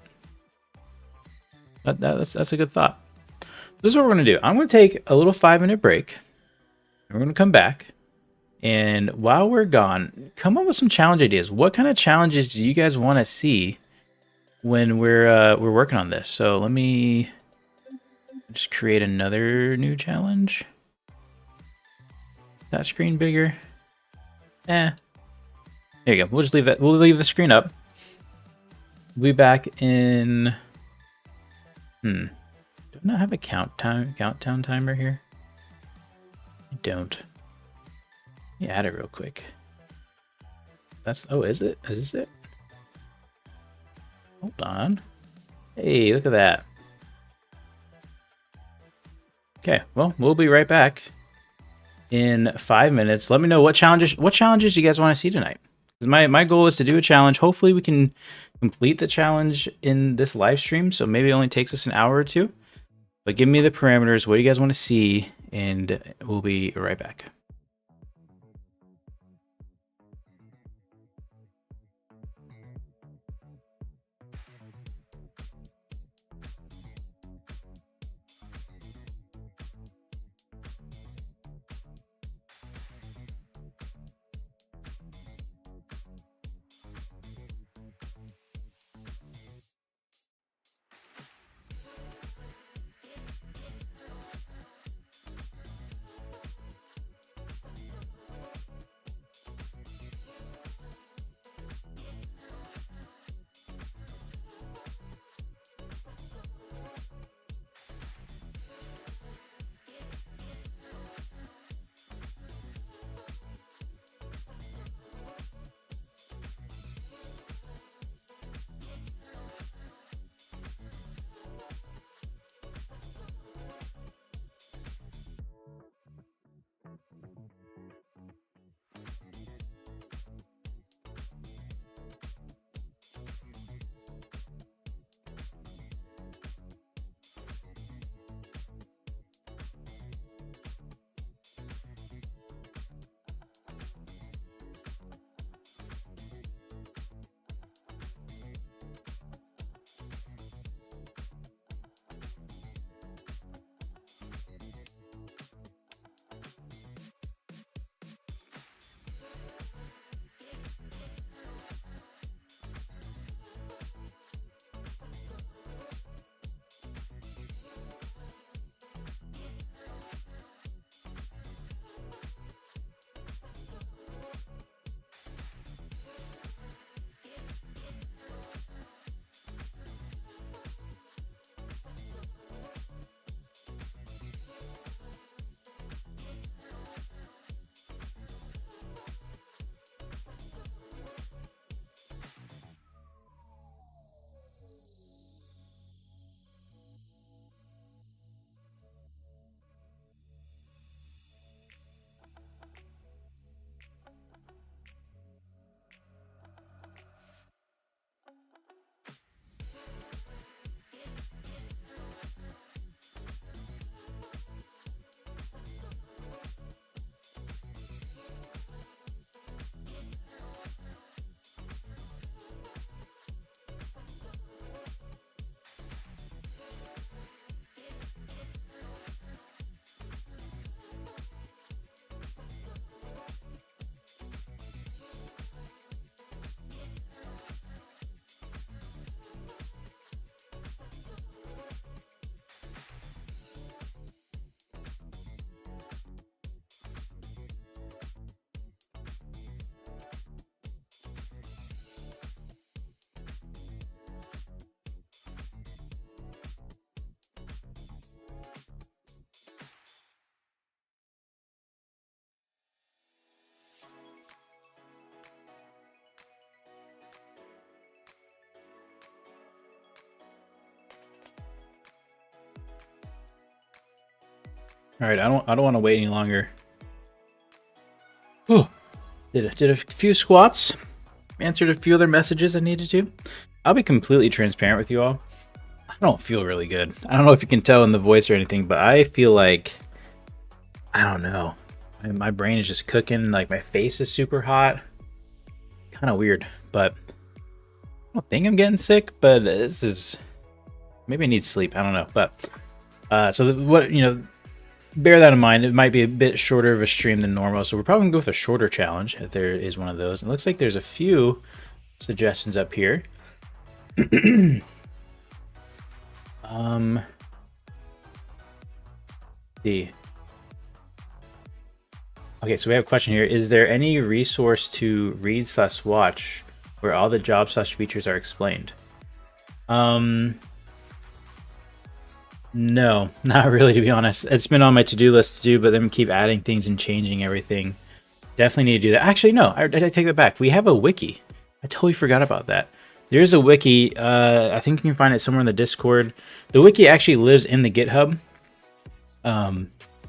That's a good thought. This is what we're going to do. I'm going to take a little 5-minute break. We're going to come back. And while we're gone, come up with some challenge ideas. What kind of challenges do you guys want to see when we're working on this? So let me just create another new challenge. That screen bigger. There you go. We'll just leave that. We'll leave the screen up. We'll be back in. Do I not have a countdown timer here? I don't. Let me add it real quick. That's, oh, is it? Is this it? Hold on. Hey, look at that. Okay, well, we'll be right back in 5 minutes. Let me know what challenges you guys want to see tonight. My goal is to do a challenge. Hopefully we can complete the challenge in this live stream, so maybe it only takes us an hour or two. But give me the parameters. What do you guys want to see? And we'll be right back. All right, I don't want to wait any longer. Whew. Did a few squats, answered a few other messages I needed to. I'll be completely transparent with you all. I don't feel really good. I don't know if you can tell in the voice or anything, but I feel like, I don't know. My brain is just cooking. Like my face is super hot. Kind of weird, but I don't think I'm getting sick, but this is, maybe I need sleep. I don't know, but so what, you know, bear that in mind. It might be a bit shorter of a stream than normal, so we're probably gonna go with a shorter challenge if there is one of those. It looks like there's a few suggestions up here. See. Okay, so we have a question here. Is there any resource to read/watch where all the job/features are explained? No, not really, to be honest. It's been on my to-do list to do, but then keep adding things and changing everything. Definitely need to do that. Actually, no, I take that back. We have a wiki. I totally forgot about that. There's a wiki. I think you can find it somewhere in the Discord. The wiki actually lives in the GitHub.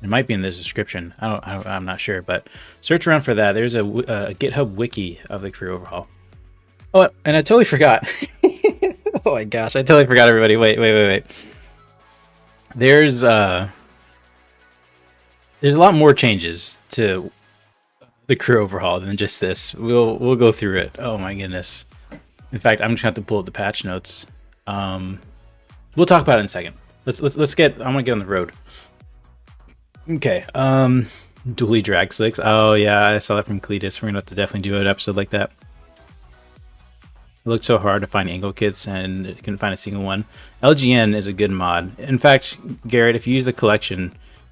It might be in the description. I'm not sure, but search around for that. There's a GitHub wiki of the Career Overhaul. Oh, and I totally forgot. Oh my gosh, I totally forgot, everybody. Wait. There's a lot more changes to the Career Overhaul than just this. We'll go through it. Oh my goodness. In fact, I'm just gonna have to pull up the patch notes. We'll talk about it in a second. Let's get. I want to get on the road. Okay. Dually drag 6. Oh yeah, I saw that from Cletus. We're gonna have to definitely do an episode like that. It looked so hard to find angle kits and couldn't find a single one. LGN is a good mod. In fact, Garrett, if you use the collection,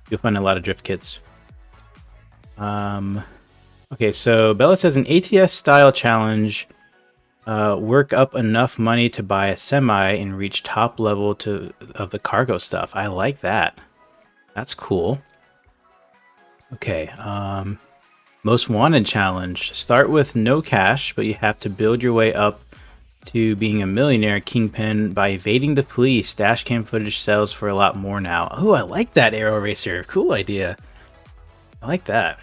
you'll find a lot of drift kits. Okay, so Bella says an ATS style challenge. Work up enough money to buy a semi and reach top level of the cargo stuff. I like that. That's cool. Okay, most wanted challenge. Start with no cash, but you have to build your way up to being a millionaire kingpin by evading the police. Dashcam footage sells for a lot more now. Oh, I like that, Aero Racer. Cool idea. I like that.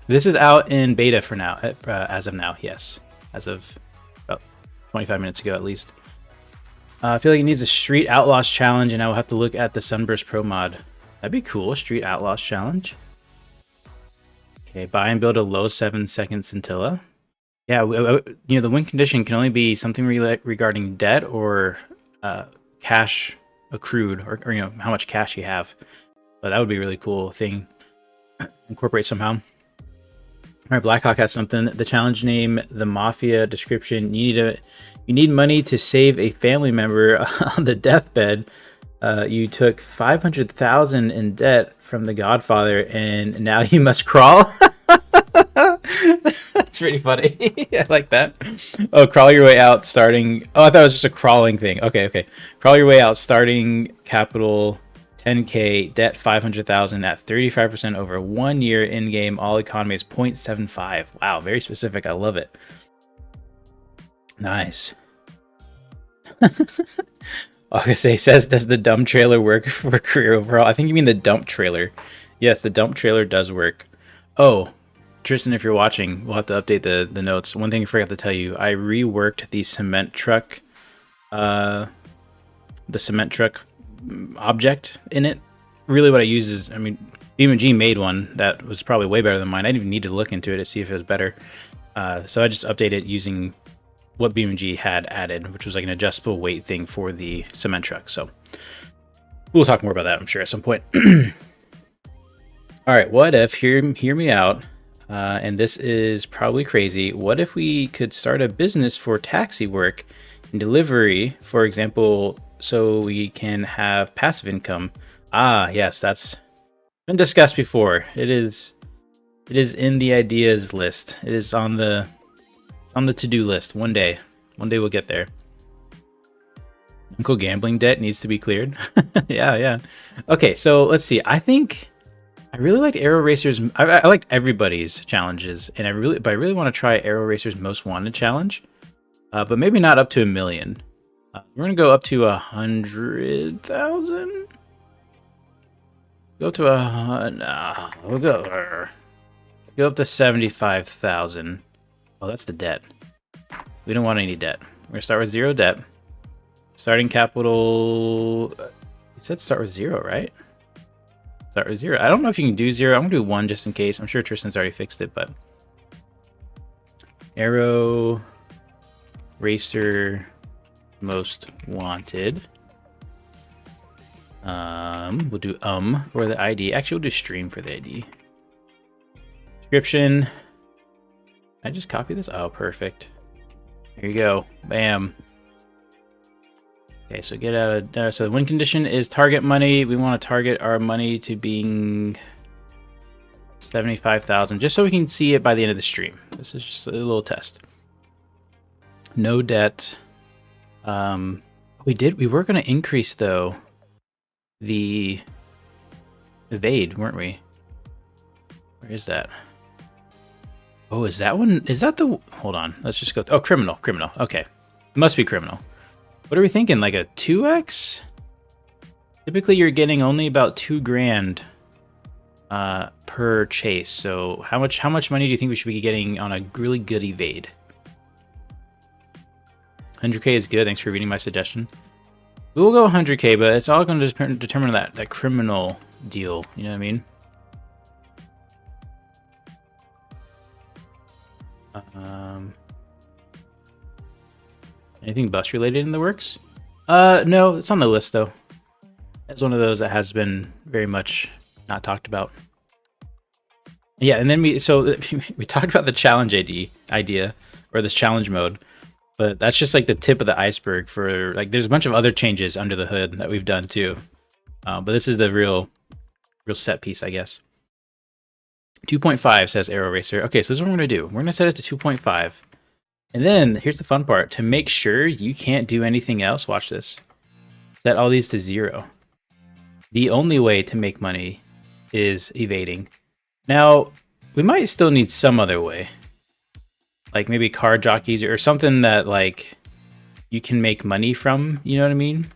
This is out in beta for now, as of now, yes. As of about 25 minutes ago, at least. I feel like it needs a Street Outlaws challenge, and I will have to look at the Sunburst Pro mod. That'd be cool, Street Outlaws challenge. Okay, buy and build a low 7-second scintilla. Yeah, you know, the win condition can only be something regarding debt or cash accrued, or you know, how much cash you have. But that would be a really cool thing. Incorporate somehow. All right, Blackhawk has something. The challenge name, the Mafia description. You need money to save a family member on the deathbed. You took 500,000 in debt from the Godfather, and now you must crawl. That's pretty funny. I like that. Oh, crawl your way out starting. Oh, I thought it was just a crawling thing. Okay. Crawl your way out starting capital 10K, debt 500,000 at 35% over 1 year in game. All economy is 0.75. Wow, very specific. I love it. Nice. Okay, says, does the dump trailer work for Career Overhaul? I think you mean the dump trailer. Yes, the dump trailer does work. Oh, Tristan, if you're watching, we'll have to update the notes. One thing I forgot to tell you, I reworked the cement truck, object in it. Really what I use is, I mean, BeamNG made one that was probably way better than mine. I didn't even need to look into it to see if it was better. So I just updated it using what BeamNG had added, which was like an adjustable weight thing for the cement truck. So we'll talk more about that, I'm sure, at some point. All right, what if, hear me out, and this is probably crazy. What if we could start a business for taxi work and delivery, for example, so we can have passive income? Ah, yes, that's been discussed before. It is in the ideas list. It is on the to-do list. One day we'll get there. Uncle gambling debt needs to be cleared. yeah. Okay, so let's see. I really liked Aero Racer's. I liked everybody's challenges, and I really want to try Aero Racer's Most Wanted challenge, but maybe not up to 1 million. We're gonna go up to 100,000. Go to a no, we'll go up to 75,000. Oh, that's the debt. We don't want any debt. We're gonna start with 0 debt. Starting capital. It said start with 0, right? Start with 0. I don't know if you can do 0. I'm gonna do 1 just in case. I'm sure Tristan's already fixed it, but Arrow Racer most wanted. We'll do for the ID. Actually, we'll do stream for the ID. Description. I just copy this. Oh, perfect. Here you go. Bam. Okay, so get out of there. So the win condition is target money. We want to target our money to being 75,000, just so we can see it by the end of the stream. This is just a little test. No debt. We were going to increase though the evade, weren't we? Where is that? Oh, is that one? Is that the? Hold on. Let's just go. Oh, criminal. Okay, must be criminal. What are we thinking? Like a 2x? Typically, you're getting only about $2,000 per chase. So how much money do you think we should be getting on a really good evade? 100k is good. Thanks for reading my suggestion. We will go 100k, but it's all going to determine that criminal deal. You know what I mean? Anything bus related in the works? No, it's on the list though. It's one of those that has been very much not talked about. Yeah, and then we talked about the challenge idea or this challenge mode, but that's just like the tip of the iceberg for like there's a bunch of other changes under the hood that we've done too. But this is the real set piece, I guess. 2.5 says Aero Racer. Okay, so this is what we're going to do. We're going to set it to 2.5. And then here's the fun part. To make sure you can't do anything else, watch this. Set all these to 0. The only way to make money is evading. Now, we might still need some other way. Like maybe car jockeys or something that like you can make money from, you know what I mean?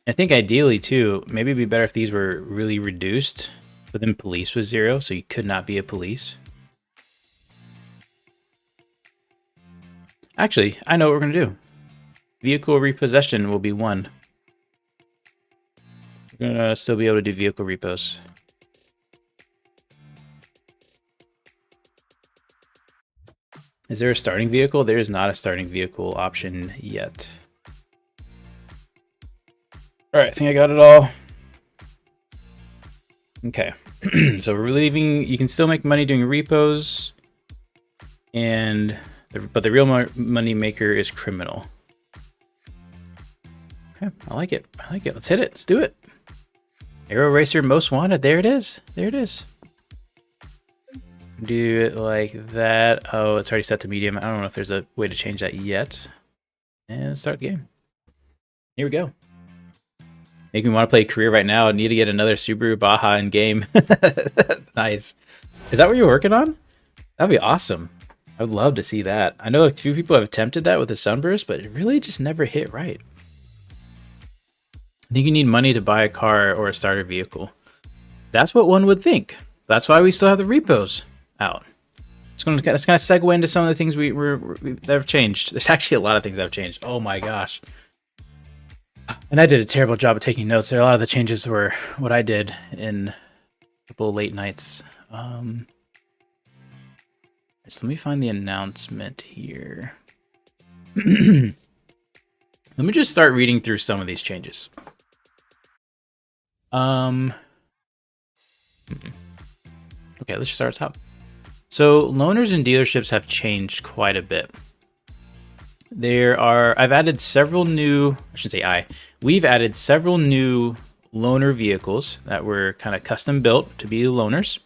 I think ideally too, maybe it'd be better if these were really reduced, but then police was 0, so you could not be a police. Actually, I know what we're going to do. Vehicle repossession will be 1. We're going to still be able to do vehicle repos. Is there a starting vehicle? There is not a starting vehicle option yet. All right, I think I got it all. Okay, so we're leaving. You can still make money doing repos, but the real money maker is criminal. Okay, I like it. Let's hit it. Let's do it. Aero Racer most wanted. There it is. Do it like that. Oh, it's already set to medium. I don't know if there's a way to change that yet. And start the game. Here we go. Make me want to play career right now. I need to get another Subaru Baja in game. Nice. Is that what you're working on? That'd be awesome. I would love to see that. I know a few people have attempted that with the Sunburst, but it really just never hit right. I think you need money to buy a car or a starter vehicle. That's what one would think. That's why we still have the repos out. It's going to kind of segue into some of the things that have changed. There's actually a lot of things that have changed. Oh my gosh. And I did a terrible job of taking notes there. A lot of the changes were what I did in a couple of late nights. So let me find the announcement here. Let me just start reading through some of these changes. Okay, let's just start at the top. So loaners and dealerships have changed quite a bit. I've added several new, we've added several new loaner vehicles that were kind of custom built to be loaners.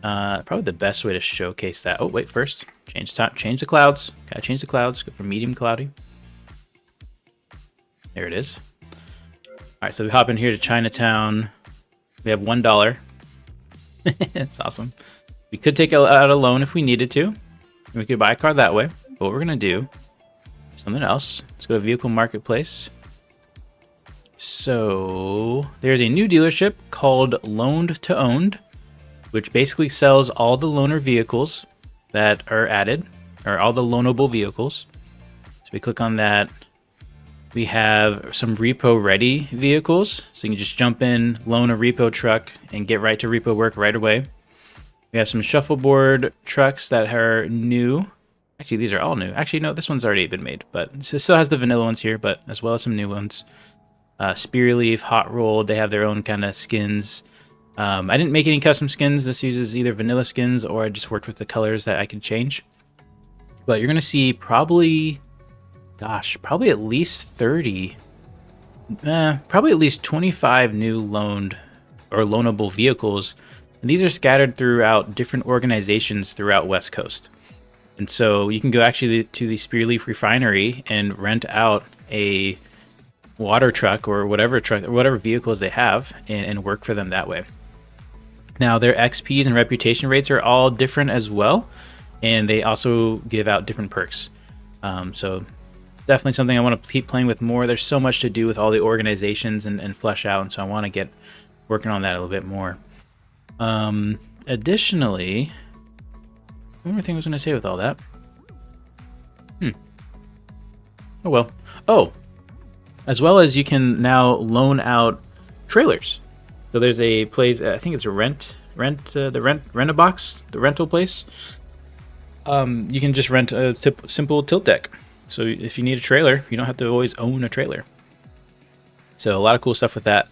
Probably the best way to showcase that. Oh, wait, first, change the clouds. Gotta change the clouds, go from medium cloudy. There it is. All right, so we hop in here to Chinatown. We have $1. It's awesome. We could take out a loan if we needed to. We could buy a car that way. But what we're gonna do, something else. Let's go to Vehicle Marketplace. So there's a new dealership called Loaned to Owned, which basically sells all the loaner vehicles that are added, or all the loanable vehicles. So we click on that. We have some repo ready vehicles. So you can just jump in, loan a repo truck, and get right to repo work right away. We have some shuffleboard trucks that are new. Actually, these are all new. Actually, no, this one's already been made, but it still has the vanilla ones here, but as well as some new ones. Spear Leaf, Hot Rolled, they have their own kind of skins. I didn't make any custom skins. This uses either vanilla skins or I just worked with the colors that I can change. But you're going to see probably at least 30, probably at least 25 new loaned or loanable vehicles. And these are scattered throughout different organizations throughout West Coast. And so you can go actually to the Spearleaf Refinery and rent out a water truck or whatever vehicles they have and work for them that way. Now their XPs and reputation rates are all different as well. And they also give out different perks. So definitely something I want to keep playing with more. There's so much to do with all the organizations and flesh out. And so I want to get working on that a little bit more. Additionally, one more thing I was going to say with all that. Oh, well. Oh, as well as you can now loan out trailers. So there's a place, I think it's a Rent-A-Box, the rental place. You can just rent a simple tilt deck. So if you need a trailer, you don't have to always own a trailer. So a lot of cool stuff with that.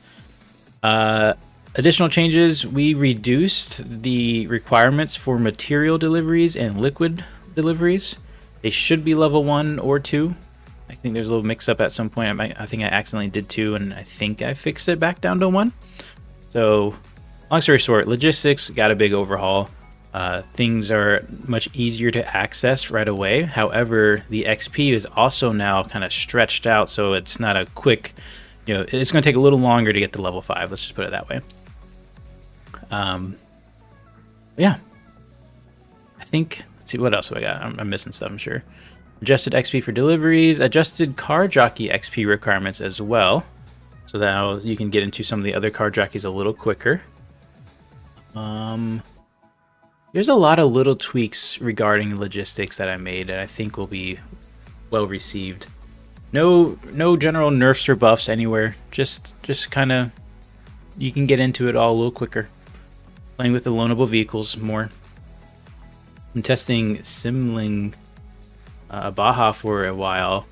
Additional changes, we reduced the requirements for material deliveries and liquid deliveries. They should be level 1 or 2. I think there's a little mix up at some point. I think I accidentally did 2 and I think I fixed it back down to 1. So long story short, logistics got a big overhaul. Things are much easier to access right away. However, the XP is also now kind of stretched out, so it's not a quick, it's going to take a little longer to get to level 5. Let's just put it that way. Yeah. I think, let's see, what else do I got? I'm missing stuff, I'm sure. Adjusted XP for deliveries, adjusted car jockey XP requirements as well. So now you can get into some of the other car jockeys a little quicker. There's a lot of little tweaks regarding logistics that I made that I think will be well received. No general nerfs or buffs anywhere. Just kind of, you can get into it all a little quicker. Playing with the loanable vehicles more. I'm testing Simling Baja for a while.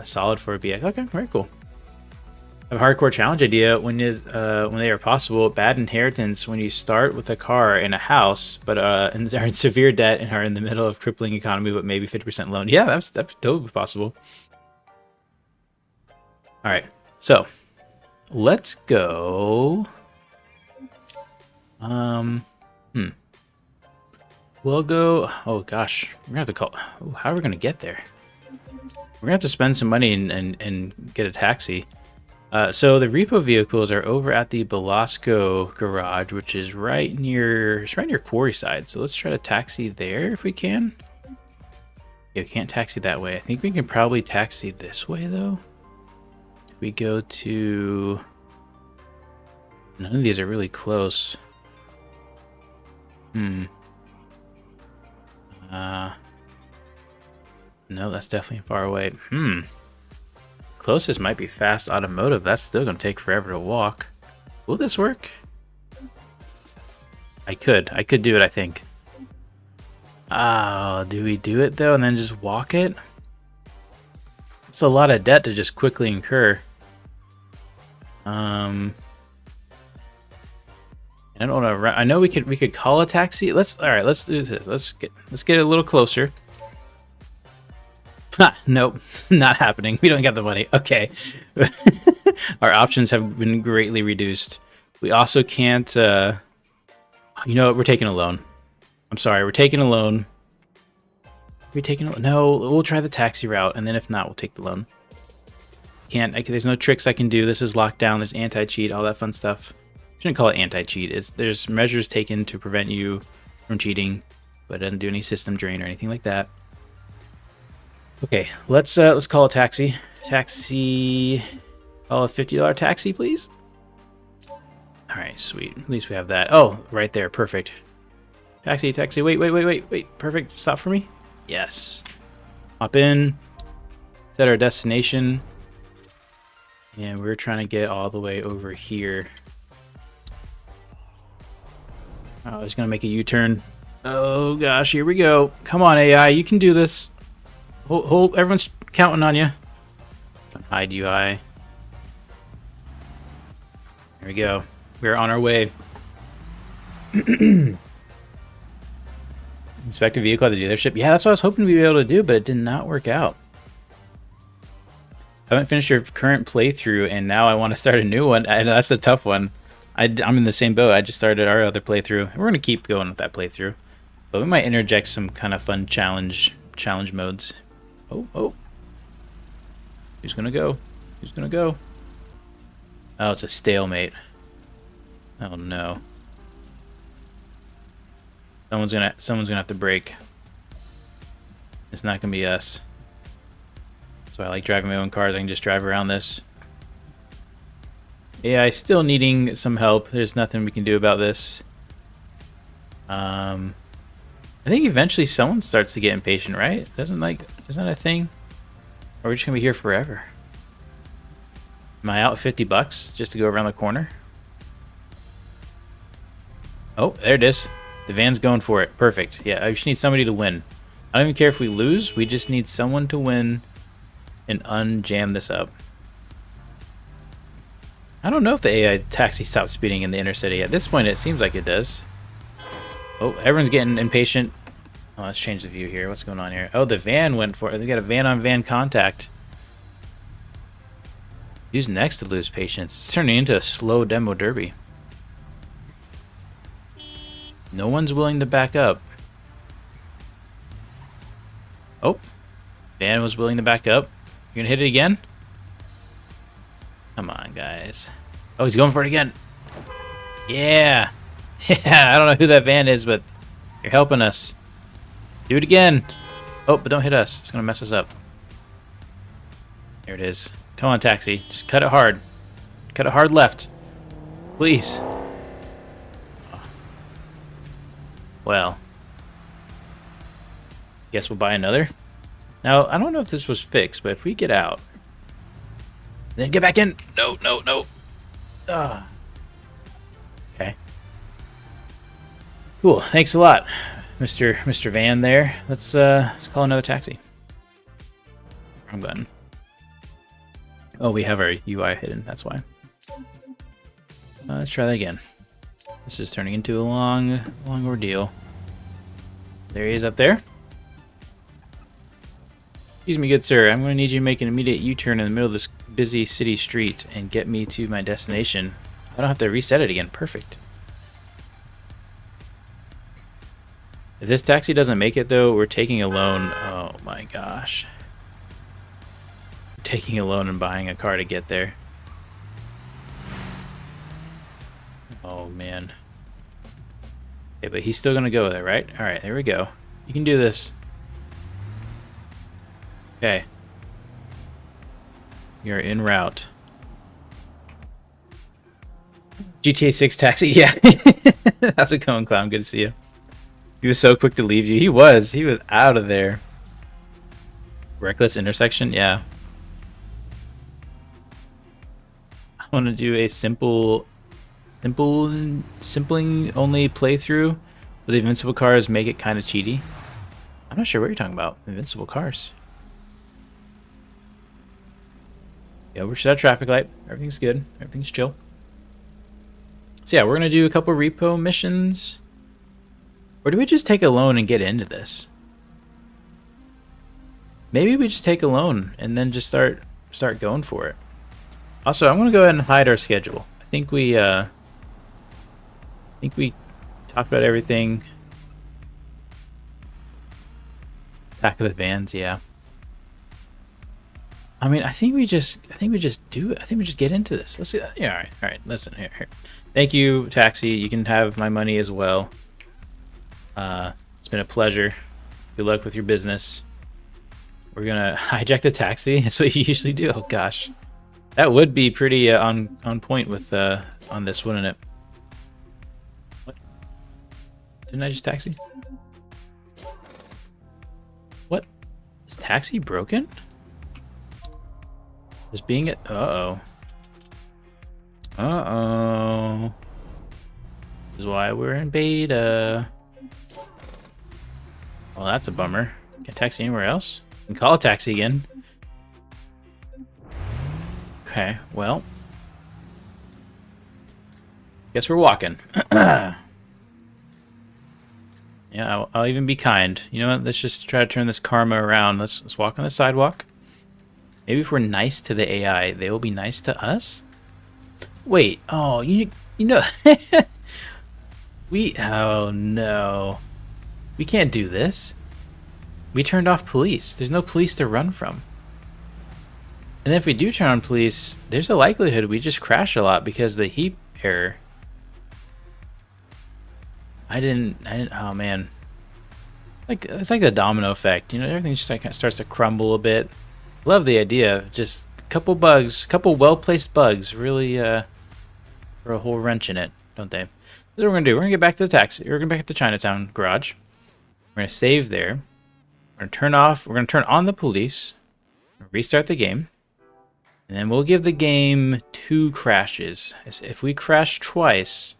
Solid for a BX. Okay, very cool. A hardcore challenge idea when they are possible. Bad inheritance when you start with a car and a house, but and are in severe debt and are in the middle of crippling economy, but maybe 50% loan. Yeah, that's totally possible. All right, so let's go. We'll go. Oh gosh, we're gonna have to call. Oh, how are we gonna get there? We're gonna have to spend some money and get a taxi. So the repo vehicles are over at the Belasco garage, which is right near Quarryside. So let's try to taxi there if we can. Yeah, we can't taxi that way. I think we can probably taxi this way though. We go to. None of these are really close. No, that's definitely far away. Closest might be Fast Automotive. That's still gonna take forever to walk. Will this work? I could do it, I think. Do we do it though and then just walk it? It's a lot of debt to just quickly incur. I don't know. I know we could call a taxi. Let's do this. Let's get a little closer. Nope, not happening. We don't got the money. Okay. Our options have been greatly reduced. We also can't, you know what, we're taking a loan. I'm sorry, we're taking a loan. No, we'll try the taxi route, and then if not, we'll take the loan. There's no tricks I can do. This is locked down. There's anti-cheat, all that fun stuff. Shouldn't call it anti-cheat. There's measures taken to prevent you from cheating, but it doesn't do any system drain or anything like that. Okay, let's call a taxi. Taxi. Oh, a $50 taxi, please. All right, sweet. At least we have that. Oh, right there. Perfect. Taxi, taxi. Wait. Perfect. Stop for me. Yes. Hop in. Set our destination. And we're trying to get all the way over here. Oh, he's going to make a U-turn. Oh, gosh. Here we go. Come on, AI. You can do this. Hold. Everyone's counting on you. Don't hide, UI. There we go. We're on our way. Inspect a vehicle at the dealership. Yeah, that's what I was hoping to be able to do, but it did not work out. I haven't finished your current playthrough, and now I want to start a new one. And that's the tough one. I'm in the same boat. I just started our other playthrough. We're going to keep going with that playthrough. But we might interject some kind of fun challenge modes. Oh. Who's going to go? Who's going to go? Oh, it's a stalemate. Oh, no. Someone's gonna have to brake. It's not gonna be us. So I like driving my own cars. I can just drive around this. AI still needing some help. There's nothing we can do about this. I think eventually someone starts to get impatient, right? Isn't that a thing? Or are we just gonna be here forever? Am I out $50 just to go around the corner? Oh, there it is. The van's going for it. Perfect. Yeah, I just need somebody to win. I don't even care if we lose. We just need someone to win and unjam this up. I don't know if the AI taxi stopped speeding in the inner city. At this point, it seems like it does. Oh, everyone's getting impatient. Oh, let's change the view here. What's going on here? Oh, the van went for it. They got a van-on-van contact. Who's next to lose patience? It's turning into a slow demo derby. No one's willing to back up. Oh, van was willing to back up. You're gonna hit it again? Come on, guys. Oh, he's going for it again. Yeah. Yeah, I don't know who that van is, but you're helping us. Do it again. Oh, but don't hit us. It's gonna mess us up. There it is. Come on, taxi. Just cut it hard. Cut it hard left. Please. Well, guess we'll buy another. Now, I don't know if this was fixed, but if we get out, then get back in. No. Okay. Cool. Thanks a lot, Mr. Van there. Let's call another taxi. Wrong button. Oh, we have our UI hidden. That's why. Let's try that again. This is turning into a long ordeal. There he is up there. Excuse me, good sir. I'm going to need you to make an immediate U-turn in the middle of this busy city street and get me to my destination. I don't have to reset it again. Perfect. If this taxi doesn't make it, though, we're taking a loan. Oh, my gosh. We're taking a loan and buying a car to get there. Oh, man. Okay, but he's still going to go there, right? All right, there we go. You can do this. Okay. You're en route. GTA 6 taxi, yeah. How's it going, Clown? Good to see you. He was so quick to leave you. He was out of there. Reckless intersection, yeah. I want to do a simpling only playthrough with the invincible cars. Make it kind of cheaty. I'm not sure what you're talking about. Invincible cars. Yeah, we're just at a traffic light. Everything's good. Everything's chill. So yeah, we're gonna do a couple repo missions. Or do we just take a loan and get into this? Maybe we just take a loan and then just start going for it. Also, I'm gonna go ahead and hide our schedule. I think we talked about everything. Attack of the vans, yeah. I mean, I think we just do it. I think we just get into this. Let's see that. Yeah, all right. Listen, here. Thank you, taxi. You can have my money as well. It's been a pleasure. Good luck with your business. We're gonna hijack the taxi. That's what you usually do. Oh gosh, That would be pretty on point with on this, wouldn't it? What? Didn't I just taxi? What? Is taxi broken? Is being it? Uh-oh. Uh-oh. This is why we're in beta. Well, that's a bummer. Can't taxi anywhere else? Can call a taxi again. Okay, well. Guess we're walking. Yeah, I'll even be kind. You know what? Let's just try to turn this karma around. Let's walk on the sidewalk. Maybe if we're nice to the AI, they will be nice to us? Wait, oh, you know... Oh no. We can't do this. We turned off police. There's no police to run from. And if we do turn on police, there's a likelihood we just crash a lot because of the heap error. I didn't, oh man. Like, it's like the domino effect, you know, everything just like starts to crumble a bit. Love the idea, just a couple bugs, a couple well-placed bugs really throw a whole wrench in it, don't they? That's what we're gonna do. We're gonna get back to the taxi. We're gonna get back to Chinatown garage. We're gonna save there. We're gonna turn on the police, restart the game. And then we'll give the game 2 crashes. If we crash twice,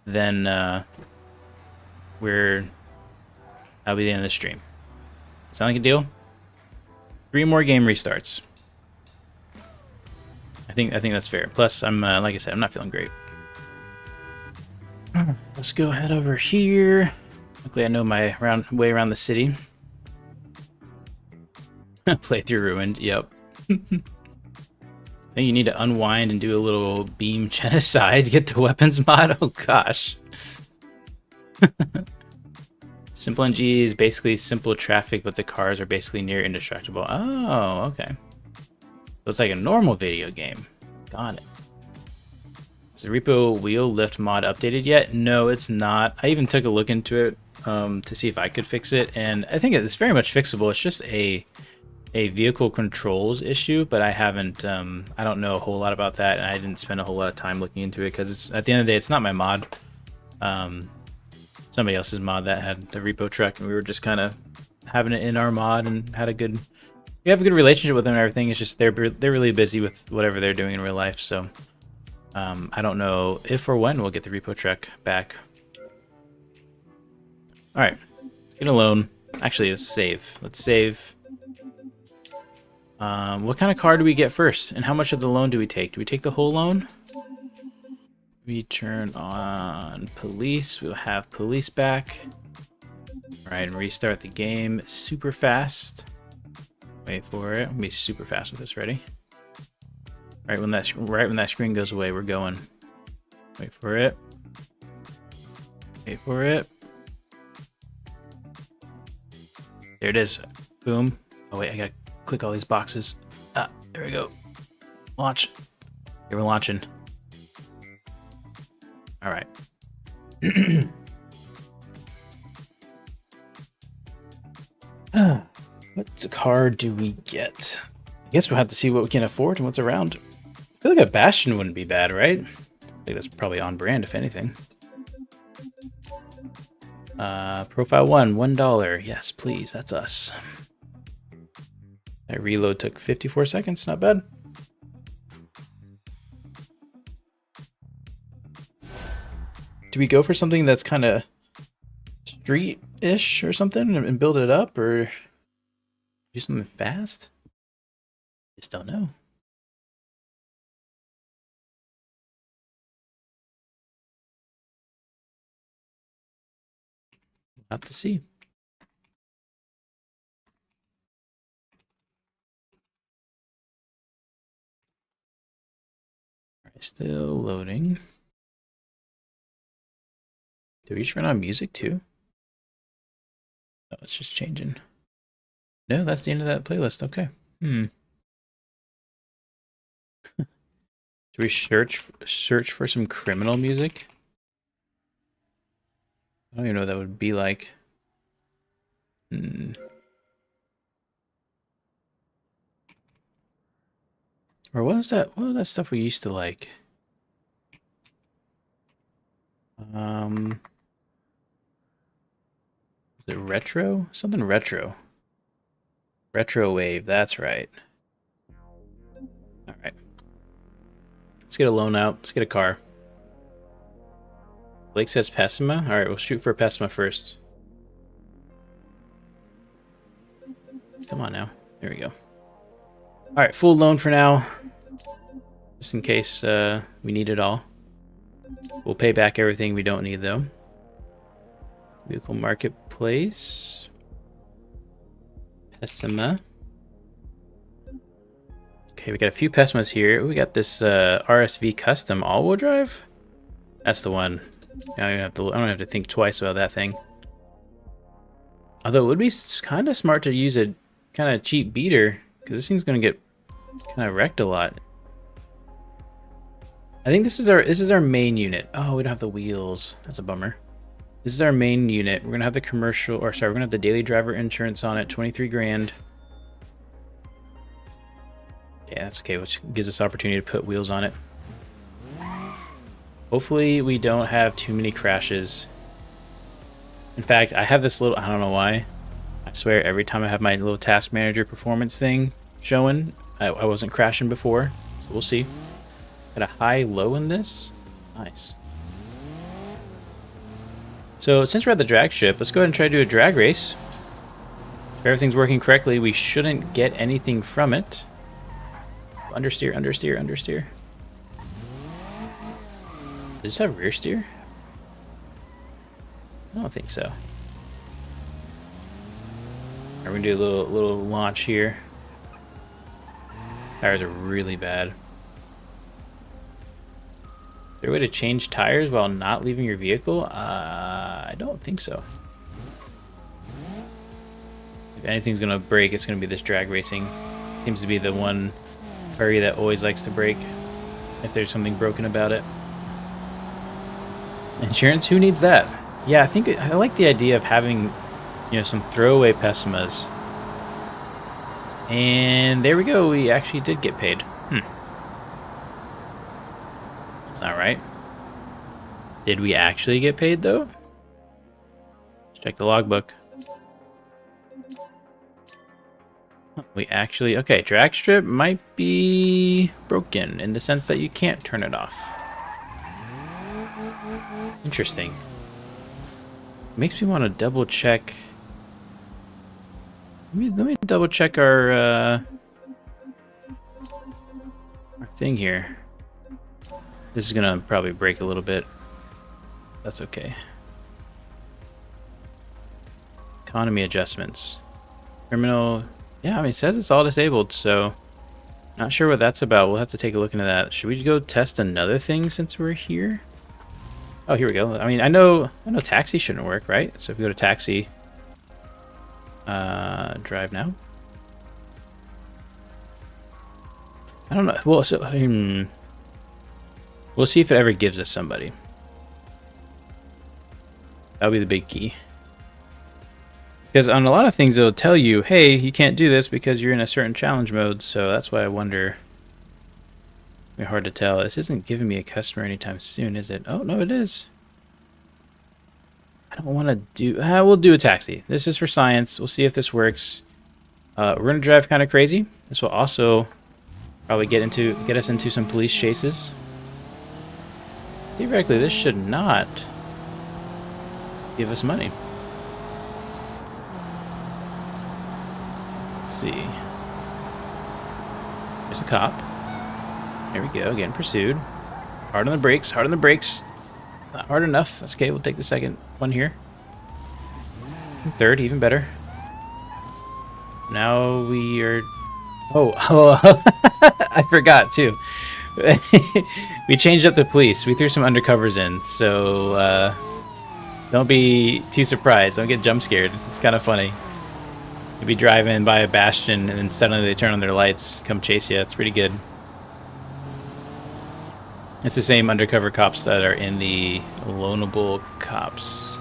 then that'll be the end of the stream. Sound like a deal? 3 more game restarts. I think that's fair. Plus, I'm like I said, I'm not feeling great. Let's go head over here. Luckily, I know my way around the city. Playthrough ruined. Yep. I think you need to unwind and do a little beam genocide to get the weapons mod. Oh gosh. Simple NG is basically simple traffic, but the cars are basically near indestructible. Oh, okay. So it's like a normal video game. Got it. Is the repo wheel lift mod updated yet? No, it's not. I even took a look into it to see if I could fix it, and I think it's very much fixable. It's just a vehicle controls issue, but I haven't, I don't know a whole lot about that, and I didn't spend a whole lot of time looking into it, because it's, at the end of the day, it's not my mod. Somebody else's mod that had the repo truck, and we were just kind of having it in our mod, and had a good, we have a good relationship with them and everything. It's just they're really busy with whatever they're doing in real life, so I don't know if or when we'll get the repo truck back. Alright, get a loan. Actually, let's save. Let's save. What kind of car do we get first? And how much of the loan do we take? Do we take the whole loan? We turn on police. We'll have police back. Alright, and restart the game super fast. Wait for it. I'm gonna be super fast with this. Ready? Right when that screen goes away, we're going. Wait for it. Wait for it. There it is. Boom. Oh wait, I gotta click all these boxes. Ah, there we go. Launch. Here we're launching. All right. What car do we get? I guess we'll have to see what we can afford and what's around. I feel like a Bastion wouldn't be bad, right? I think that's probably on brand, if anything. Profile 1, $1. Yes, please. That's us. That reload took 54 seconds. Not bad. Do we go for something that's kind of street-ish or something and build it up, or do something fast? Just don't know. We'll have to see. All right, still loading. Do we just run on music too? Oh, it's just changing. No, that's the end of that playlist. Okay. Do we search for some criminal music? I don't even know what that would be like. Or what was that? What was that stuff we used to like? Was it retro? Something retro. Retro wave, that's right. Alright. Let's get a loan out. Let's get a car. Blake says Pessima. Alright, we'll shoot for Pessima first. Come on now. There we go. Alright, full loan for now. Just in case we need it all. We'll pay back everything we don't need, though. Vehicle Marketplace. Pessima. Okay, we got a few Pessimas here. We got this RSV Custom all-wheel drive. That's the one. I don't have to think twice about that thing. Although it would be kind of smart to use a kind of cheap beater, because this thing's going to get kind of wrecked a lot. I think this is our main unit. Oh, we don't have the wheels. That's a bummer. This is our main unit. We're gonna have the commercial, or sorry, we're gonna have the daily driver insurance on it, 23 grand. Yeah, that's okay, which gives us opportunity to put wheels on it. Hopefully we don't have too many crashes. In fact, I have this little, I don't know why. I swear every time I have my little task manager performance thing showing, I wasn't crashing before. So we'll see. Got a high low in this. Nice. So since we're at the drag strip, let's go ahead and try to do a drag race. If everything's working correctly, we shouldn't get anything from it. Understeer, understeer, understeer. Does this have rear steer? I don't think so. We're gonna do a little launch here. Tires are really bad. Is there a way to change tires while not leaving your vehicle? I don't think so. If anything's gonna break, it's gonna be this drag racing. Seems to be the one furry that always likes to break if there's something broken about it. Insurance? Who needs that? Yeah, I like the idea of having, you know, some throwaway Pessimas. And there we go. We actually did get paid. That's not right. Did we actually get paid though? Let's check the logbook. We actually, okay, drag strip might be broken in the sense that you can't turn it off. Interesting. Makes me want to double check. Let me double check our thing here. This is gonna probably break a little bit. That's okay. Economy adjustments. Terminal. Yeah, I mean, it says it's all disabled, so not sure what that's about. We'll have to take a look into that. Should we go test another thing since we're here? Oh, here we go. I mean, I know taxi shouldn't work, right? So if we go to taxi, drive now. I don't know. Well, so we'll see if it ever gives us somebody. That'll be the big key. Because on a lot of things, it'll tell you, hey, you can't do this because you're in a certain challenge mode. So that's why I wonder. It's hard to tell. This isn't giving me a customer anytime soon, is it? Oh, no, it is. I don't want to do... we'll do a taxi. This is for science. We'll see if this works. We're going to drive kind of crazy. This will also probably get us into some police chases. Theoretically, this should not give us money. Let's see. There's a cop. There we go, getting pursued. Hard on the brakes, hard on the brakes. Not hard enough. That's okay, we'll take the second one here. And third, even better. Now we are... Oh, I forgot too. We changed up the police. We threw some undercovers in, so don't be too surprised. Don't get jump scared. It's kind of funny. You'll be driving by a bastion and then suddenly they turn on their lights, come chase you. It's pretty good. It's the same undercover cops that are in the loanable cops.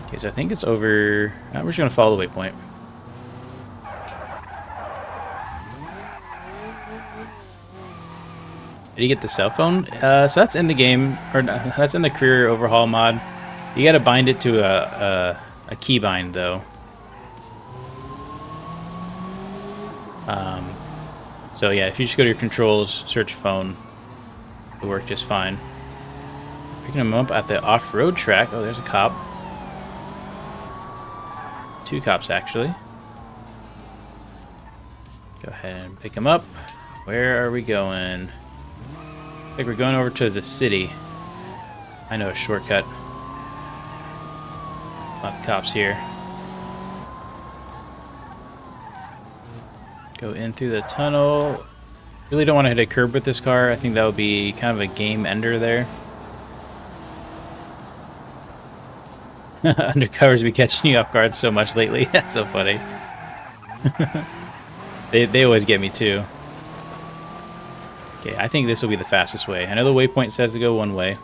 Okay, so I think it's over. We're just gonna follow the waypoint. Did you get the cell phone? So that's in the game, or that's in the career overhaul mod. You gotta bind it to a keybind though. So yeah, if you just go to your controls, search phone, it'll work just fine. Picking them up at the off-road track. Oh, there's a cop. 2 cops actually. Go ahead and pick him up. Where are we going? I think we're going over to the city. I know a shortcut. A lot of cops here. Go in through the tunnel. Really don't want to hit a curb with this car. I think that would be kind of a game ender there. Undercovers be catching you off guard so much lately. That's so funny. They always get me too. Okay, I think this will be the fastest way. I know the waypoint says to go one way.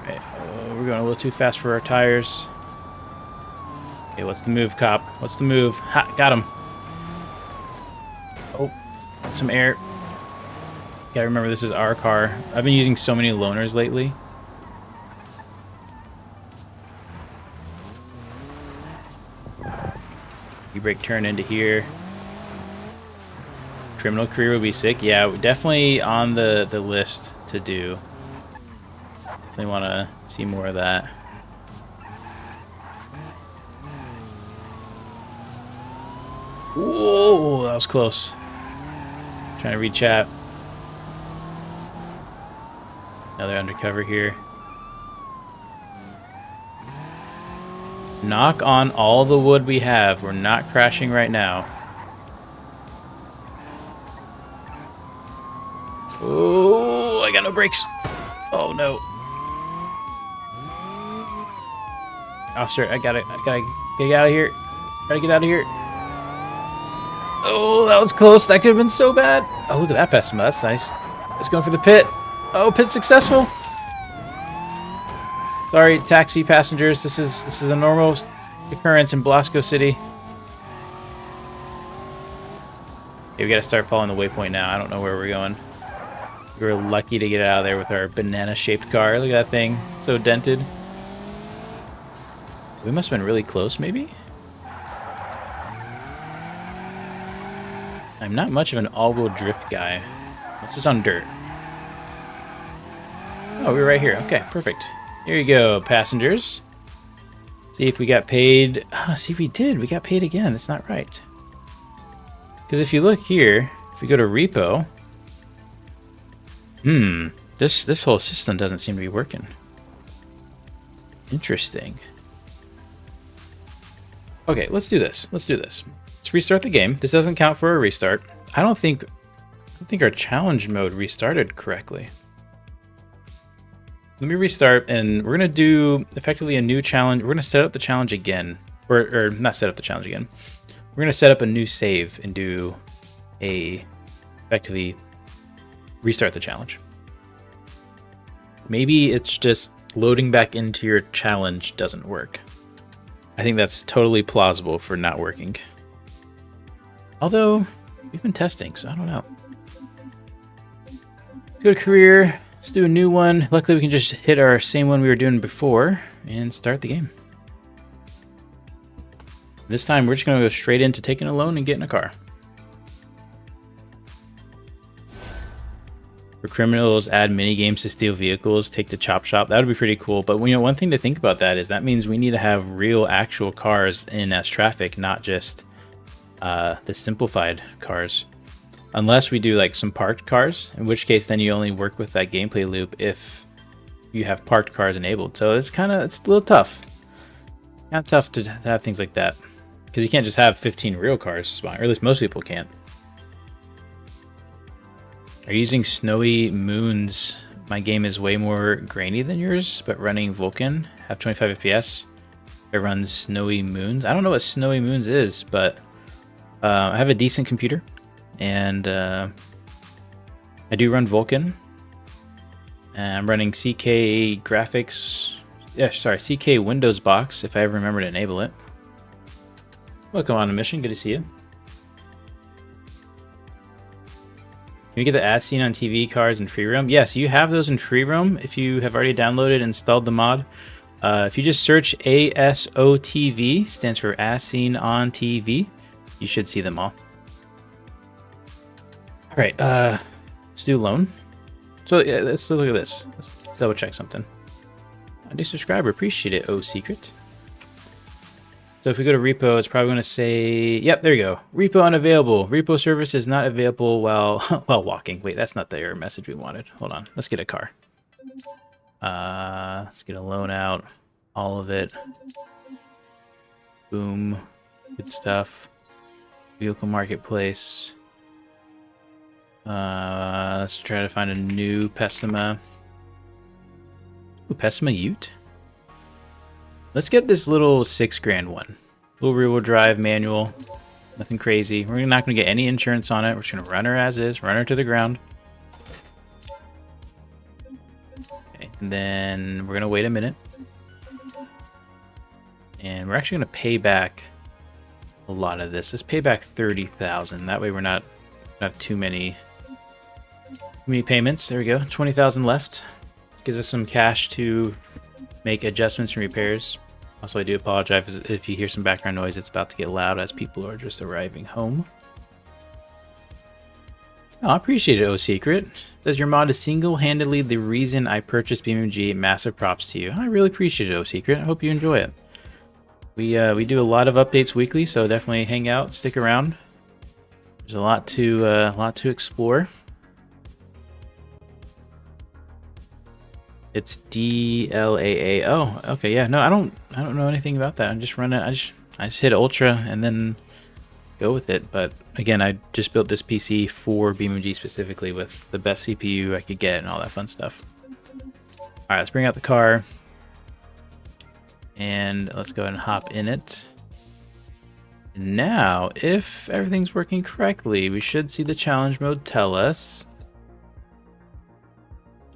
Right, we're going a little too fast for our tires. Okay, what's the move, cop? What's the move? Ha, got him. Oh, got some air. Gotta remember this is our car. I've been using so many loaners lately. E-brake turn into here. Criminal career would be sick. Yeah, definitely on the list to do. Definitely want to see more of that. Whoa, that was close. Trying to read chat. Another undercover here. Knock on all the wood we have. We're not crashing right now. Oh, I got no brakes. Oh no. Officer, I gotta get out of here. Gotta get out of here. Oh, that was close. That could have been so bad. Oh, look at that Pessima. That's nice. Let's go for the pit. Oh, pit successful. Sorry, taxi passengers. This is a normal occurrence in Blasco City. Okay, we gotta start following the waypoint now. I don't know where we're going. We were lucky to get out of there with our banana-shaped car. Look at that thing. So dented. We must have been really close, maybe? I'm not much of an all-wheel drift guy. What's this on dirt? Oh, we're right here. Okay, perfect. Here you go, passengers. See if we got paid. Oh, see, we did. We got paid again. That's not right. Because if you look here, if we go to repo, this whole system doesn't seem to be working. Interesting. Okay, let's do this. Let's do this. Let's restart the game. This doesn't count for a restart. I don't think our challenge mode restarted correctly. Let me restart, and we're going to do effectively a new challenge. We're going to set up the challenge again. Or not set up the challenge again. We're going to set up a new save and do effectively restart the challenge. Maybe it's just loading back into your challenge doesn't work. I think that's totally plausible for not working. Although, we've been testing, so I don't know. Go to career. Let's do a new one. Luckily, we can just hit our same one we were doing before and start the game. This time, we're just going to go straight into taking a loan and getting a car. For criminals, add mini games to steal vehicles, take the chop shop. That would be pretty cool. But you know, one thing to think about that is that means we need to have real, actual cars in as traffic, not just the simplified cars. Unless we do like some parked cars, in which case then you only work with that gameplay loop if you have parked cars enabled. So it's a little tough. Kind of tough to have things like that. Because you can't just have 15 real cars spawn, or at least most people can't. Are you using Snowy Moons? My game is way more grainy than yours, but running Vulkan, have 25 FPS. It runs Snowy Moons. I don't know what Snowy Moons is, but I have a decent computer. And I do run Vulkan. And I'm running CK graphics. Yeah, sorry, CK Windows box if I ever remember to enable it. Welcome on a mission. Good to see you. Can we get the as seen on TV cards in free roam? Yes, you have those in free roam if you have already downloaded and installed the mod. If you just search ASOTV, stands for as seen on TV, you should see them all. All right, let's do loan. So yeah, let's look at this. Let's double check something. A new subscriber, appreciate it. Oh, secret. So if we go to repo, it's probably going to say, yep, there you go. Repo unavailable. Repo service is not available while while walking. Wait, that's not the error message we wanted. Hold on. Let's get a car. Let's get a loan out. All of it. Boom. Good stuff. Vehicle marketplace. Let's try to find a new Pessima. Ooh, Pessima Ute? Let's get this little $6,000 one. Little rear-wheel drive manual. Nothing crazy. We're not going to get any insurance on it. We're just going to run her as is. Run her to the ground. Okay, and then we're going to wait a minute. And we're actually going to pay back a lot of this. Let's pay back 30,000. That way we're not have too many payments. There we go. 20,000 left. Gives us some cash to make adjustments and repairs. Also, I do apologize if you hear some background noise. It's about to get loud as people are just arriving home. Oh, I appreciate it, Oh Secret. Says your mod is single-handedly the reason I purchased BeamNG. Massive props to you. I really appreciate it, Oh Secret. I hope you enjoy it. We do a lot of updates weekly, so definitely hang out, stick around. There's a lot to explore. It's DLAA. Oh, okay, yeah. No, I don't know anything about that. I'm just running. I just hit Ultra and then go with it. But again, I just built this PC for BeamNG specifically with the best CPU I could get and all that fun stuff. All right, let's bring out the car and let's go ahead and hop in it. Now, if everything's working correctly, we should see the challenge mode tell us.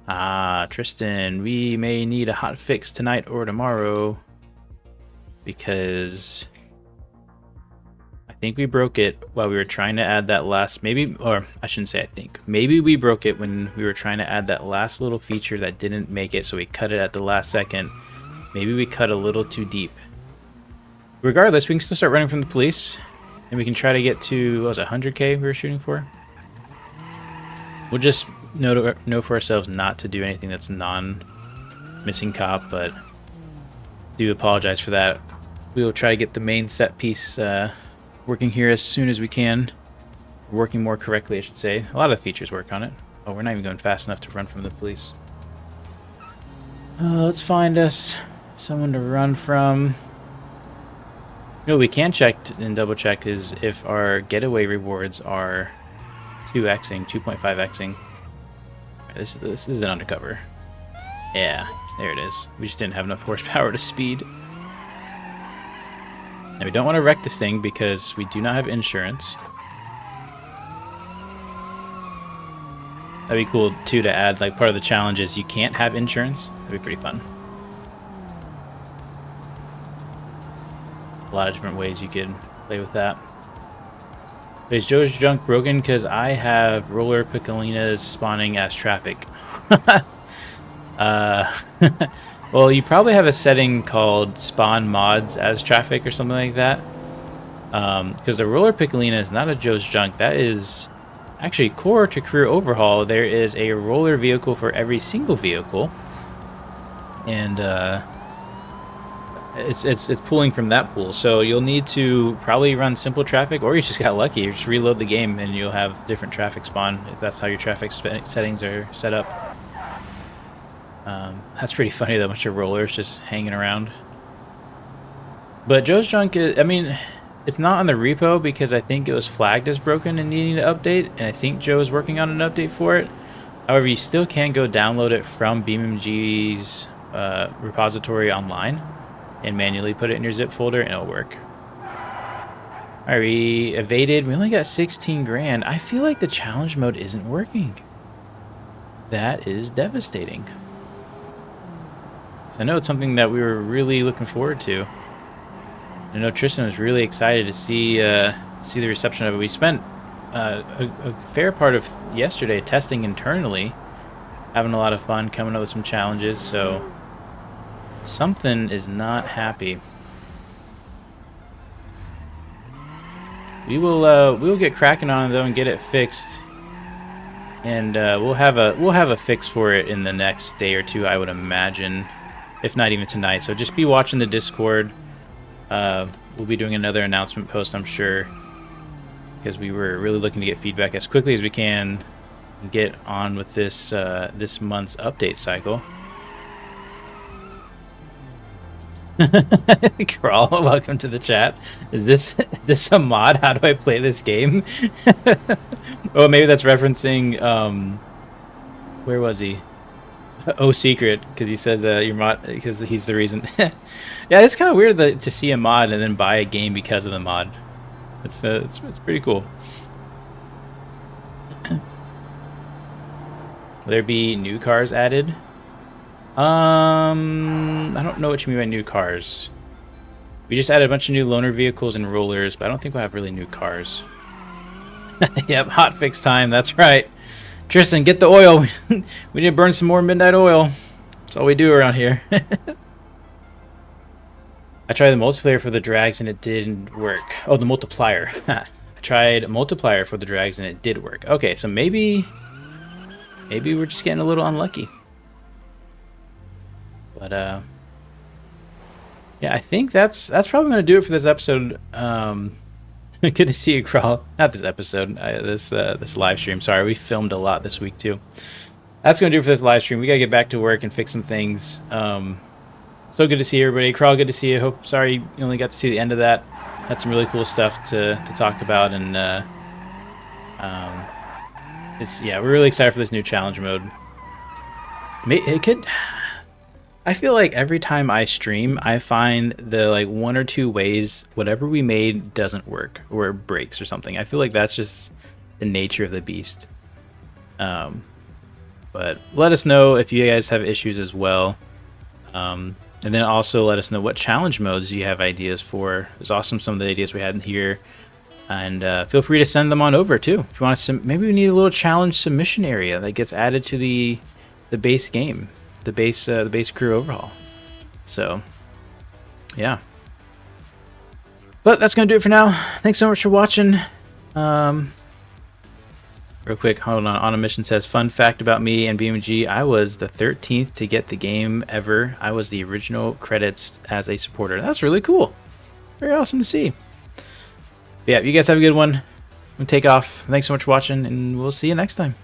Ah, Tristan, we may need a hot fix tonight or tomorrow because I think we broke it while we were trying to add that last, maybe, or I shouldn't say I think, maybe we broke it when we were trying to add that last little feature that didn't make it, so we cut it at the last second. Maybe we cut a little too deep. Regardless, we can still start running from the police and we can try to get to, what was it, 100K we were shooting for? We'll just know for ourselves not to do anything that's non-missing cop, but do apologize for that. We will try to get the main set piece working here as soon as we can. Working more correctly, I should say. A lot of the features work on it. Oh, we're not even going fast enough to run from the police. Let's find us someone to run from. No, we can check and double check is if our getaway rewards are 2xing, 2.5xing. This is an undercover. Yeah, there it is. We just didn't have enough horsepower to speed. Now we don't want to wreck this thing because we do not have insurance. That'd be cool too to add, like part of the challenge is you can't have insurance. That'd be pretty fun. A lot of different ways you could play with that. Is Joe's junk broken? Because I have roller piccolinas spawning as traffic. Well, you probably have a setting called spawn mods as traffic or something like that. Because the roller piccolina is not a Joe's junk. That is actually core to Career Overhaul. There is a roller vehicle for every single vehicle. And it's pulling from that pool, so you'll need to probably run simple traffic, or you just got lucky. You just reload the game and you'll have different traffic spawn if that's how your traffic settings are set up. That's pretty funny though, a bunch of rollers just hanging around. But Joe's junk is, I mean, it's not on the repo because I think it was flagged as broken and needing to update, and I think Joe is working on an update for it. However, you still can go download it from BeamNG's repository online and manually put it in your zip folder and it'll work. Alright, we evaded. We only got 16 grand. I feel like the challenge mode isn't working. That is devastating. So I know it's something that we were really looking forward to. I know Tristan was really excited to see the reception of it. We spent a fair part of yesterday testing internally, having a lot of fun, coming up with some challenges. So something is not happy. We will get cracking on it though and get it fixed. And we'll have a fix for it in the next day or two, I would imagine, if not even tonight. So just be watching the Discord. We'll be doing another announcement post, I'm sure, because we were really looking to get feedback as quickly as we can and get on with this this month's update cycle. Crawl, welcome to the chat. Is this a mod? How do I play this game? Oh, maybe that's referencing where was he? Oh, secret, because he says your mod, because he's the reason. Yeah, it's kind of weird to see a mod and then buy a game because of the mod. It's pretty cool. Will there be new cars added? I don't know what you mean by new cars. We just added a bunch of new loaner vehicles and rollers, but I don't think we'll have really new cars. Yep, hot fix time. That's right. Tristan, get the oil. We need to burn some more midnight oil. That's all we do around here. I tried the multiplayer for the drags and it didn't work. Oh, the multiplier. I tried multiplier for the drags and it did work. Okay, so maybe we're just getting a little unlucky. But yeah, I think that's probably gonna do it for this episode. Good to see you, Crawl. Not this episode, this live stream. Sorry, we filmed a lot this week too. That's gonna do it for this live stream. We gotta get back to work and fix some things. So good to see everybody. Crawl, good to see you. Sorry you only got to see the end of that. Had some really cool stuff to talk about, and yeah, we're really excited for this new challenge mode. I feel like every time I stream, I find the like 1 or 2 ways whatever we made doesn't work or it breaks or something. I feel like that's just the nature of the beast. But let us know if you guys have issues as well. And then also let us know what challenge modes you have ideas for. It's awesome, some of the ideas we had in here. And feel free to send them on over too. If you want to, maybe we need a little challenge submission area that gets added to the base game. The base crew overhaul. So yeah, but that's gonna do it for now. Thanks so much for watching. Real quick, hold on a mission says, fun fact about me and BeamNG, I was the 13th to get the game ever. I was the original credits as a supporter. That's really cool. Very awesome to see. Yeah, you guys have a good one. I'm gonna take off. Thanks so much for watching, and we'll see you next time.